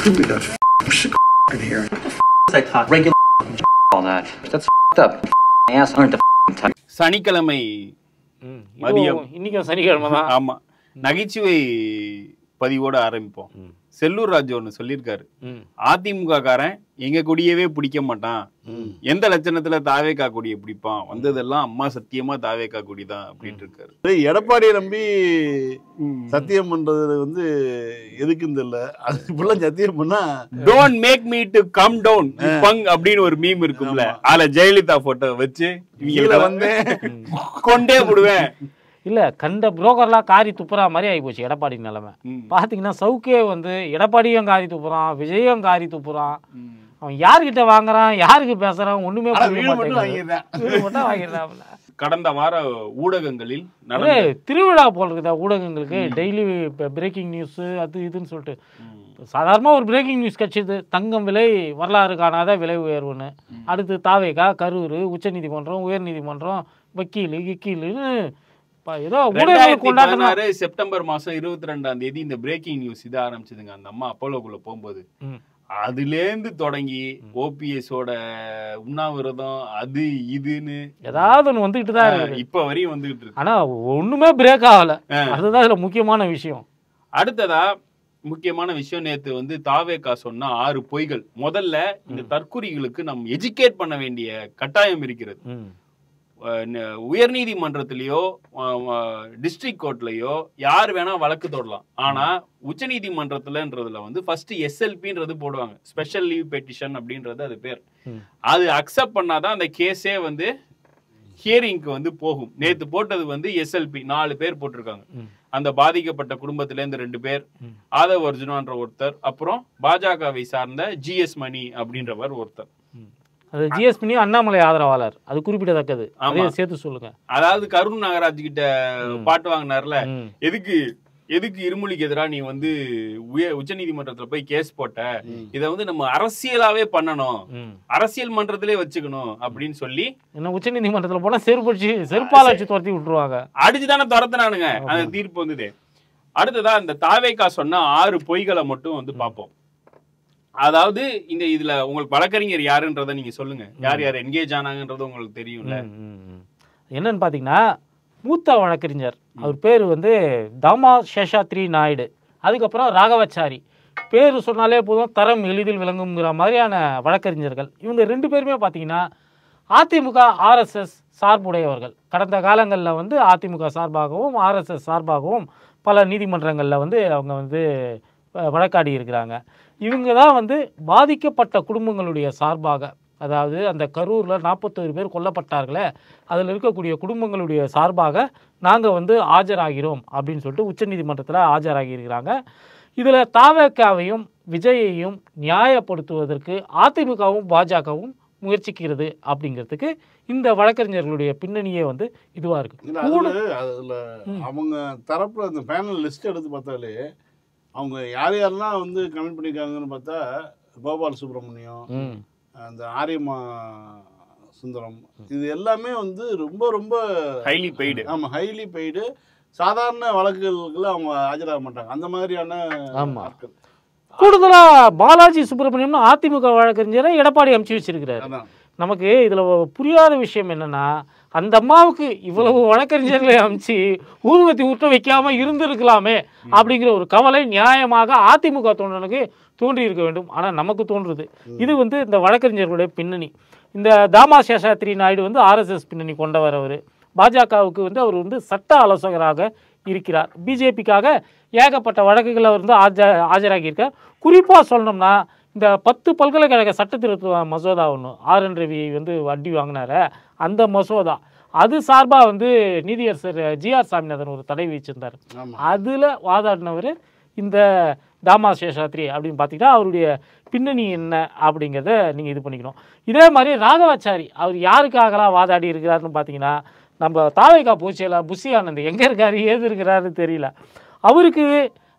Stupid as sick in here. I talk regular all that. That's up. Ass aren't the type. சனிக்கிழமை மதியம் இன்னைக்கு சனிக்கிழமை தான். ஆமா, நகைச்சுவை பதிவோட ஆரம்பிப்போம். செல்லூர் ராஜு ஒன்று சொல்லியிருக்காரு, அதிமுக காரன் எங்க கொடியவே பிடிக்க மாட்டான், எந்த லட்சணத்துல தாவேக்கா கொடியை பிடிப்பான், வந்ததெல்லாம் அம்மா சத்தியமா தாவேக்கா கொடி தான் அப்படின்ட்டு இருக்காரு. எடப்பாடியை நம்பி சத்தியம் பண்றது வந்து எதுக்குன்னு தெரியல. அது இப்பெல்லாம் சத்தியம் பண்ணா don't make me to come down பங் அப்படின்னு ஒரு மீம் இருக்கும்ல, அதுல ஜெயலலிதா போட்டோ வச்சு இவங்கள வந்து கொண்டே விடுவேன். இல்ல கண்ட புரோக்கர்லாம் காரி துப்புறா மாதிரி ஆகி போச்சு எடப்பாடி நிலைமை. பாத்தீங்கன்னா சவுக்கே வந்து எடப்பாடியும் காரி துப்புறான், விஜயும் காரி துப்புறான். அவன் யாருக்கிட்ட வாங்குறான், யாருக்கு பேசுறான் ஒண்ணுமே வாங்கிடுறான். கடந்த வார ஊடகங்களில் திருவிழா போல் இருக்குதா ஊடகங்களுக்கு, டெய்லி பிரேக்கிங் நியூஸ் அது இதுன்னு சொல்லிட்டு. சாதாரணமாக ஒரு பிரேக்கிங் நியூஸ் கட்சிது, தங்கம் விலை வரலாறு காணாத விலை உயர்வுன்னு. அடுத்து தாவேகா, கரூர், உச்சநீதிமன்றம், உயர்நீதிமன்றம், வக்கீலு கிக்கீலுன்னு ஏதோ செப்டம்பர் மாசம் 22 இந்த பிரேக்கிங் நியூஸ் இது ஆரம்பிச்சதுங்க. அந்த அம்மா அப்போலோக்குள்ள போகும்போது அதுலேருந்து தொடங்கி ஓபிஎஸோட உண்ணாவிரதம் அது இதுன்னு ஏதாவது ஒன்று வந்துகிட்டு தான் இருக்கு, இப்ப வரையும் வந்துகிட்டு இருக்கு. ஆனா ஒண்ணுமே பிரேக் ஆகல. அதுதான் இதுல முக்கியமான விஷயம். அடுத்ததா முக்கியமான விஷயம், நேத்து வந்து தாவேக்கா சொன்ன 6 பொய்கள். முதல்ல இந்த தற்குறிகளுக்கு நம்ம எஜுகேட் பண்ண வேண்டிய கட்டாயம் இருக்கிறது. உயர்நீதிமன்றத்திலயோ டிஸ்ட்ரிக்ட் கோர்ட்லயோ யார் வேணா வழக்கு தொடரலாம். ஆனா உச்ச நீதிமன்றத்துலன்றதுல வந்து ஃபர்ஸ்ட் SLPன்றது போடுவாங்க, ஸ்பெஷல் லீவ் பெட்டிஷன் அப்படின்றது அது பேர். அது அக்செப்ட் பண்ணாதான் அந்த கேஸே வந்து ஹியரிங்க்கு வந்து போகும். நேத்து போட்டது வந்து SLP 4 பேர் போட்டிருக்காங்க. அந்த பாதிக்கப்பட்ட குடும்பத்தில இருந்து 2 பேர், ஆதவ் அர்ஜுனான்ற ஒருத்தர், அப்புறம் பாஜகவை சார்ந்த GS மணி அப்படின்றவர் ஒருத்தர். அது GS மணி அண்ணாமலை ஆதரவாளர், அது குறிப்பிடத்தக்கது. சேர்த்து சொல்லுங்க. அதாவது கருண் நாகராஜ் கிட்ட பாட்டு வாங்கினார்ல, எதுக்கு இருமொழிக்கு எதிராக நீ வந்து உச்ச நீதிமன்றத்துல போய் கேஸ் போட்ட, இத வந்து நம்ம அரசியலாவே பண்ணணும், அரசியல் மன்றத்திலே வச்சுக்கணும் அப்படின்னு சொல்லி என்ன உச்ச நீதிமன்றத்துல போனா செருப்பால வச்சு துரத்தி விட்டுருவாங்க. அடிச்சுதானே துரத்துனானுங்க, அந்த தீர்ப்பு வந்தது. அடுத்ததா இந்த தாவேக்கா சொன்ன 6 பொய்களை மட்டும் வந்து பார்ப்போம். அதாவது இதுல உங்களுக்கு வழக்கறிஞர் யாருன்றத நீங்க சொல்லுங்க, யார் யார் என்கேஜ் ஆனாங்கன்றது உங்களுக்கு தெரியும்ல. என்னன்னு பாத்தீங்கன்னா மூத்த வழக்கறிஞர், அவர் பேர் வந்து தாமா சேஷாத்ரி நாயுடு, அதுக்கப்புறம் ராகவாச்சாரி. பேர் சொன்னாலே போதும் தரம் எளிதில் விளங்குங்கிற மாதிரியான வழக்கறிஞர்கள். இவங்க 2 பேருமே பார்த்தீங்கன்னா அதிமுக RSS சார்புடையவர்கள். கடந்த காலங்களில் வந்து அதிமுக சார்பாகவும் RSS சார்பாகவும் பல நீதிமன்றங்களில் வந்து அவங்க வந்து வழக்காடி இருக்கிறாங்க. இவங்க தான் வந்து பாதிக்கப்பட்ட குடும்பங்களுடைய சார்பாக, அதாவது அந்த கரூரில் 41 பேர் கொல்லப்பட்டார்களே, அதில் இருக்கக்கூடிய குடும்பங்களுடைய சார்பாக நாங்கள் வந்து ஆஜராகிறோம் அப்படின்னு சொல்லிட்டு உச்சநீதிமன்றத்தில் ஆஜராகியிருக்கிறாங்க. இதில் தாவேக்காவையும் விஜயையும் நியாயப்படுத்துவதற்கு அதிமுகவும் பாஜகவும் முயற்சிக்கிறது அப்படிங்கிறதுக்கு இந்த வழக்கறிஞர்களுடைய பின்னணியே வந்து இதுவாக இருக்குது. அதில் அவங்க தரப்பில் அந்த பேனல் லிஸ்ட் எடுத்து பார்த்தாலே அவங்க யார் யாரெல்லாம் வந்து கமெண்ட் பண்ணியிருக்காங்கன்னு பார்த்தா, கோபால் சுப்ரமணியம், அந்த ஆரியம்மா சுந்தரம், இது எல்லாமே வந்து ரொம்ப ரொம்ப ஹைலி பெய்டு. ஆமாம், ஹைலி பெய்டு. சாதாரண வழக்குகளுக்குள்ள அவங்க ஆஜராக மாட்டாங்க, அந்த மாதிரியான ஆட்கள். கூடுதலாக பாலாஜி சுப்ரமணியம் அதிமுக வழக்கறிஞரை எடப்பாடி அனுப்பிச்சு வச்சிருக்கிறாரு. நமக்கு இதில் புரியாத விஷயம் என்னன்னா, அந்த அம்மாவுக்கு இவ்வளவு வழக்கறிஞர்களை அமைச்சு ஊதுவத்தி ஊட்ட வைக்காமல் இருந்திருக்கலாமே அப்படிங்கிற ஒரு கவலை நியாயமாக அதிமுக தொண்டனுக்கு தோன்றி இருக்க வேண்டும். ஆனால் நமக்கு தோன்றுறது இது வந்து இந்த வழக்கறிஞர்களுடைய பின்னணி. இந்த தாமா சேஷாத்ரி நாயுடு வந்து RSS பின்னணி கொண்டவர். அவர் பாஜகவுக்கு வந்து அவர் வந்து சட்ட ஆலோசகராக இருக்கிறார். பிஜேபிக்காக ஏகப்பட்ட வழக்குகளை அவர் வந்து ஆஜராகியிருக்கார். குறிப்பாக சொல்லணும்னா இந்த 10 பல்கலைக்கழக சட்ட திருத்த மசோதா ஒன்று RN ரவி வந்து வட்டி வாங்கினார, அந்த மசோதா அது சார்பாக வந்து நீதியரசர் GR சாமிநாதன் ஒரு தடை வச்சிருந்தார். அதில் வாதாடினவர் இந்த தாமா சேஷாத்ரி அப்படின்னு பார்த்தீங்கன்னா அவருடைய பின்னணி என்ன அப்படிங்கிறத நீங்கள் இது பண்ணிக்கணும். இதே மாதிரி ராகவாச்சாரி அவர் யாருக்காகலாம் வாதாடி இருக்கிறாருன்னு பார்த்தீங்கன்னா, நம்ம தாவேகா பொதுச்செயலாளர் புஷி ஆனந்த் எங்கே இருக்காரு ஏது இருக்கிறாருன்னு தெரியல. அவருக்கு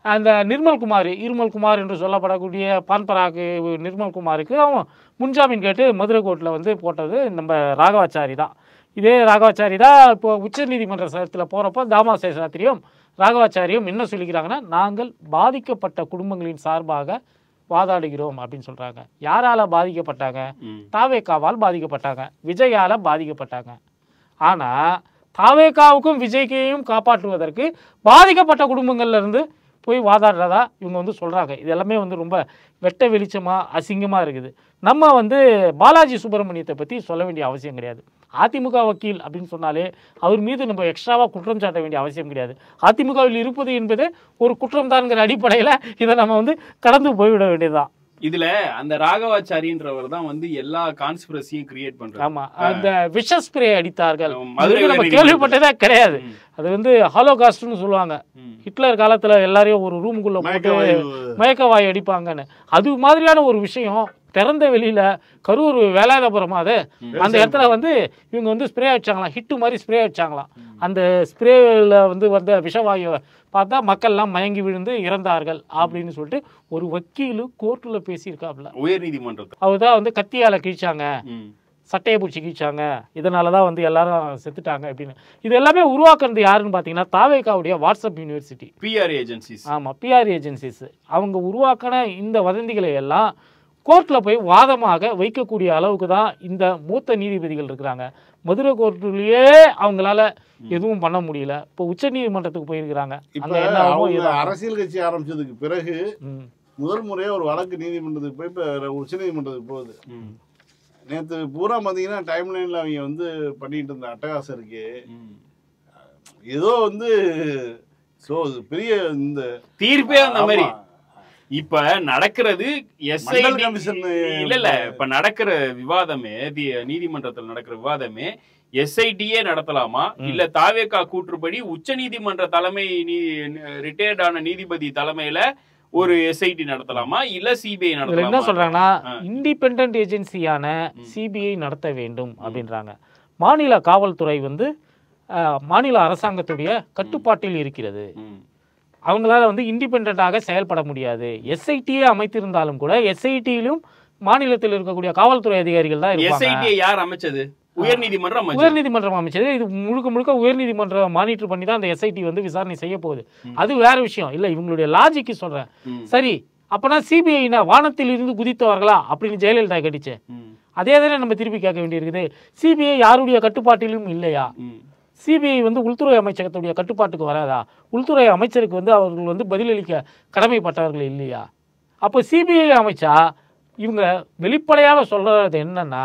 அந்த இருமல்குமார் என்று சொல்லப்படக்கூடிய பான்பராக்கு நிர்மல்குமாருக்கு அவன் முன்ஜாமீன் கேட்டு மதுரை கோர்ட்டில் வந்து போட்டது நம்ம ராகவாச்சாரி தான். இதே ராகவாச்சாரி தான் இப்போ உச்சநீதிமன்றத்தில் போகிறப்போ தாமா சேஷாத்ரியும் ராகவாச்சாரியும் என்ன சொல்லிக்கிறாங்கன்னா, நாங்கள் பாதிக்கப்பட்ட குடும்பங்களின் சார்பாக வாதாடுகிறோம் அப்படின்னு சொல்றாங்க. யாரால பாதிக்கப்பட்டாங்க? தாவேகாவால் பாதிக்கப்பட்டாங்க, விஜயால பாதிக்கப்பட்டாங்க. ஆனா தாவேகாவுக்கும் விஜய்க்கையும் காப்பாற்றுவதற்கு பாதிக்கப்பட்ட குடும்பங்கள்ல இருந்து போய் வாதாடுறதா இவங்க வந்து சொல்றாங்க. இது எல்லாமே வந்து ரொம்ப வெட்ட வெளிச்சமா அசிங்கமா இருக்குது. நம்ம வந்து பாலாஜி சுப்பிரமணியத்தை பத்தி சொல்ல வேண்டிய அவசியம் கிடையாது. அதிமுக வக்கீல் அப்படின்னு சொன்னாலே அவர் மீது நம்ம எக்ஸ்ட்ராவாக குற்றம் சாட்ட வேண்டிய அவசியம் கிடையாது. அதிமுகவில் இருப்பது என்பது ஒரு குற்றம் தான்ங்கிற அடிப்படையில் இதை நம்ம வந்து கடந்து போய்விட வேண்டியதுதான். இதுல அந்த ராகவாச்சாரின்றவர் தான் வந்து எல்லா கான்ஸ்பிரசியும் கிரியேட் பண்றாரு. ஆமா, அந்த விஷ ஸ்ப்ரே அடித்தார்கள் நம்ம கேள்விப்பட்டதே கிடையாது. அது வந்து ஹாலோகாஸ்ட்னு சொல்லுவாங்க. ஹிட்லர் காலத்துல எல்லாரையும் ஒரு ரூமுக்குள்ள போட்டு மயக்கவாய் அடிப்பாங்கன்னு. அது மாதிரியான ஒரு விஷயம் திறந்த வெளியில கரூர் வேலாயுதபுரமா அது அந்த இடத்துல வந்து இவங்க வந்து ஸ்ப்ரே அடிச்சாங்களாம், ஹிட்டு மாதிரி ஸ்ப்ரே அடிச்சாங்களாம். அந்த ஸ்ப்ரேல வந்து வந்த விஷவாயு பார்த்தா மக்கள்லாம் மயங்கி விழுந்து இறந்தார்கள் அப்படின்னு சொல்லிட்டு ஒரு வக்கீல் கோர்ட்ல பேசியிருக்காப்ல. உயர்நீதிமன்றத்தில் அவர் தான் வந்து கத்தியால கிழிச்சாங்க, சட்டையை பிடிச்சி கிழிச்சாங்க, இதனாலதான் வந்து எல்லாரும் செத்துட்டாங்க அப்படின்னு. இது எல்லாமே உருவாக்குறது யாருன்னு பாத்தீங்கன்னா தாவேகாவுடைய வாட்ஸ்அப் யூனிவர்சிட்டி, பிஆர் ஏஜென்சிஸ். ஆமா, பிஆர் ஏஜென்சிஸ். அவங்க உருவாக்கின இந்த வதந்திகளை எல்லாம் கோர்ட்டில் போய் வாதமாக வைக்கக்கூடிய அளவுக்கு தான் இந்த மூத்த நீதிபதிகள் இருக்கிறாங்க. மதுரை கோர்ட்டுலேயே அவங்களால எதுவும் பண்ண முடியல. இப்போ உச்ச நீதிமன்றத்துக்கு போயிருக்கிறாங்க. அரசியல் கட்சி ஆரம்பிச்சதுக்கு பிறகு முதல் முறையா ஒரு வழக்கு நீதிமன்றத்துக்கு போய் இப்போ உச்ச நீதிமன்றத்துக்கு போகுது. நேற்று பூரா பார்த்தீங்கன்னா டைம் லைனில் அவங்க வந்து பண்ணிட்டு இருந்த அட்டகாசம் இருக்கு. ஏதோ வந்து பெரிய இந்த தீர்ப்பே அந்த மாதிரி இப்ப நடக்கிறது இல்ல இப்ப நடக்கிற விவாதமே, நீதிமன்றத்தில் நடக்கிற விவாதமே எஸ்ஐடியே நடத்தலாமா இல்ல தாவேகா கூற்றுப்படி உச்ச நீதிமன்ற தலைமை ரிட்டையர்டான நீதிபதி தலைமையில ஒரு எஸ்ஐடி நடத்தலாமா இல்ல சிபிஐ நடத்தலாமா? என்ன சொல்றாங்கன்னா இண்டிபெண்டன்ட் ஏஜென்சியான சிபிஐ நடத்த வேண்டும் அப்படின்றாங்க. மாநில காவல்துறை வந்து மாநில அரசாங்கத்துடைய கட்டுப்பாட்டில் இருக்கிறது. அவங்களால வந்து இண்டிபெண்டாக செயல்பட முடியாது. எஸ்ஐடியே அமைத்திருந்தாலும் கூட எஸ்ஐடியிலும் மாநிலத்தில் இருக்கக்கூடிய காவல்துறை அதிகாரிகள் தான் இருப்பாங்க. எஸ்ஐடி யார் அமைச்சது? உயர்நீதிமன்றம் அமைச்சது. இது முழுக்க முழுக்க உயர்நீதிமன்றம் மானிட்டர் பண்ணி தான் அந்த எஸ்ஐடி வந்து விசாரணை செய்ய போகுது. அது வேற விஷயம் இல்ல. இவங்களுடைய லாஜிக்கு சொல்றேன். சரி, அப்பனா சிபிஐனா வானத்தில் இருந்து குதித்தவர்களா அப்படின்னு ஜெயலலிதா கேட்டுச்சு. அதே தானே நம்ம திருப்பி கேட்க வேண்டியிருக்குது. சிபிஐ யாருடைய கட்டுப்பாட்டிலும் இல்லையா? சிபிஐ வந்து உள்துறை அமைச்சகத்துடைய கட்டுப்பாட்டுக்கு வராதா? உள்துறை அமைச்சருக்கு வந்து அவர்கள் வந்து பதிலளிக்க கடமைப்பட்டவர்கள் இல்லையா? அப்போ சிபிஐ அமைச்சா இவங்க வெளிப்படையாக சொல்றது என்னன்னா,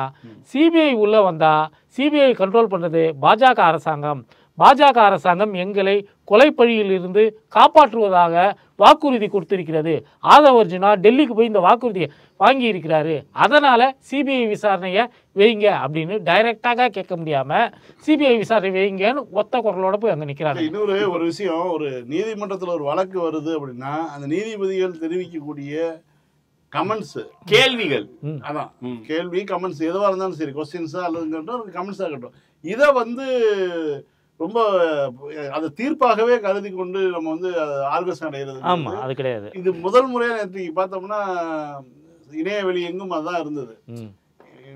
சிபிஐ உள்ள வந்தா சிபிஐ கண்ட்ரோல் பண்றது பாஜக அரசாங்கம். பாஜக அரசாங்கம் எங்களை கொலைப்பழியில் இருந்து காப்பாற்றுவதாக வாக்குறுதி கொடுத்திருக்கிறது. ஆதவ் அர்ஜுனா டெல்லிக்கு போய் இந்த வாக்குறுதியை வாங்கி இருக்கிறாரு. அதனால சிபிஐ விசாரணையை வைங்க அப்படின்னு டைரக்டாக கேட்க முடியாம சிபிஐ விசாரணை வைங்கன்னு ஒத்த குரலோட போய் அங்க நிக்கிறாங்க. இன்னொரு ஒரு விஷயம், ஒரு நீதிமன்றத்தில் ஒரு வழக்கு வருது அப்படின்னா அந்த நீதிபதிகள் தெரிவிக்கக்கூடிய கமெண்ட்ஸ், கேள்விகள், அதான் கேள்வி கமெண்ட்ஸ் எதுவாக இருந்தாலும் சரி, கொஸ்டின்ஸா அல்லது கமெண்ட்ஸாக இருக்கட்டும், இதை வந்து ரொம்ப அதை தீர்ப்பாகவே கருதி கொண்டு நம்ம வந்து ஆர்கஸ் அடைகிறது. ஆமா, அது கிடையாது. இது முதல் முறையா நேற்று பார்த்தோம்னா இணையவெளி எங்கும் அதான் இருந்தது.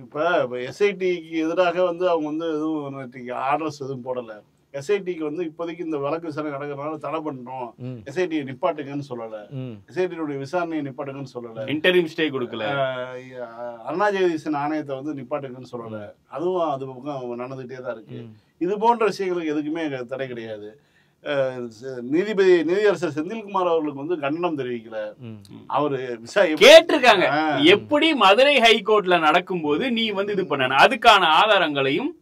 இப்ப எஸ்ஐடிக்கு எதிராக வந்து அவங்க வந்து எதுவும் நேற்று ஆர்டர்ஸ் எதுவும் போடல. எஸ்ஐடிக்கு வந்து இப்போதைக்கு இந்த வழக்கு விசாரணை நடக்கிறதுனால தடை பண்றோம், எஸ்ஐடி நிப்பாட்டுங்கன்னு சொல்லல, எஸ்ஐடியுடைய விசாரணையை நிப்பாட்டுங்கன்னு சொல்லல, இன்டரிம் ஸ்டே கொடுக்கல, அருணா ஜெகதீசன் ஆணையத்தை வந்து நிப்பாட்டுங்கன்னு சொல்லல. அதுவும் அது பக்கம் நடந்துகிட்டே தான் இருக்கு. இது போன்ற விஷயங்களுக்கு எதுக்குமே தடை கிடையாது. நீதியரசர் செந்தில்குமார் அவர்களுக்கு வந்து கண்டனம் தெரிவிக்கல. அவரு கேட்டிருக்காங்க, எப்படி மதுரை ஹைகோர்ட்ல நடக்கும் போது நீ வந்து இது பண்ண அதுக்கான ஆதாரங்களையும்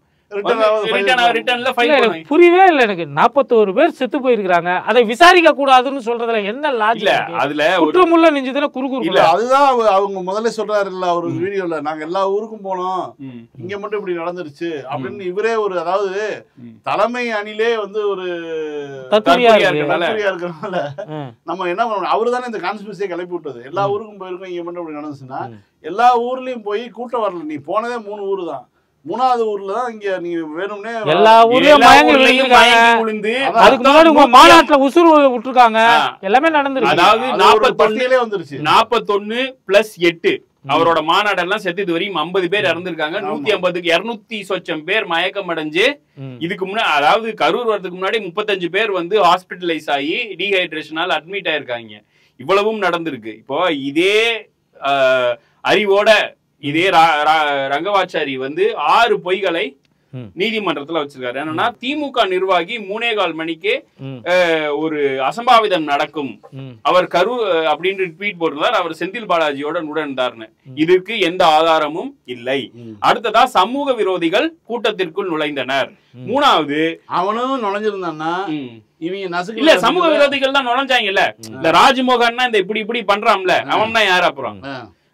புரியவே இல்லை எனக்கு. 41 பேர் செத்து போயிருக்காங்க, அதை விசாரிக்க கூடாதுன்னு சொல்றதுல என்ன லாஜிக்? அதுல குற்றமுள்ள நெஞ்சதுல குறுகுறு இல்ல. அதுதான் அவங்க முதல்ல சொல்றாரு இல்ல, ஒரு வீடியோல நாங்க எல்லா ஊருக்கும் போனோம், இங்க மட்டும் இப்படி நடந்துருச்சு அப்படின்னு இவரே ஒரு, அதாவது தலைமை அணிலே வந்து ஒரு தத்துரியா இருக்கிறனால நம்ம என்ன பண்ணணும், அவரு தானே இந்த கான்ஸ்பிரசியை கிளப்பி விட்டது. எல்லா ஊருக்கும் போயிருக்கோம், இங்க மட்டும் இப்படி நடந்துச்சுன்னா எல்லா ஊர்லயும் போய் கூட்டம் வரல. நீ போனதே 3 ஊரு தான், 3வது ஊர்ல தான் இங்க நீ வேணும்னே எல்லா ஊர்லயும் மயங்கி அதுக்கு முன்னாடி உங்க மாநாட்டுல உசுறு விட்டுருக்காங்க, எல்லாமே நடந்துருக்கு. அதாவது 41 + 8 அவரோட மாநாடெல்லாம் செத்து இது வரையும் 50 பேர் இறந்திருக்காங்க. 150க்கு 200 சொச்சம் பேர் மயக்கம் அடைஞ்சு இதுக்கு முன்னாடி, அதாவது கரூர் வரதுக்கு முன்னாடி 35 பேர் வந்து ஹாஸ்பிட்டலைஸ் ஆகி டீஹைட்ரேஷனால அட்மிட் ஆயிருக்காங்க. இவ்வளவும் நடந்திருக்கு. இப்போ இதே அறிவோட இதே ரங்கவாச்சாரி வந்து 6 பொய்களை நீதிமன்றத்துல வச்சிருக்காரு. என்னன்னா திமுக நிர்வாகி 3:15 மணிக்கே ஒரு அசம்பாவிதம் நடக்கும், அவர் கரூர் அப்படின்னு ட்வீட் போட்டிருந்தார், அவர் செந்தில் பாலாஜியோட உடன்தார்னு. இதற்கு எந்த ஆதாரமும் இல்லை. அடுத்ததா சமூக விரோதிகள் கூட்டத்திற்குள் நுழைந்தனர். 3வது அவனும் நுழைஞ்சிருந்தான்னா இல்ல சமூக விரோதிகள் தான் நுழைஞ்சாங்கல்ல. இந்த ராஜ்மோகன் இந்த இப்படி பண்றான்ல, அவன் தான் யார்? அப்புறம்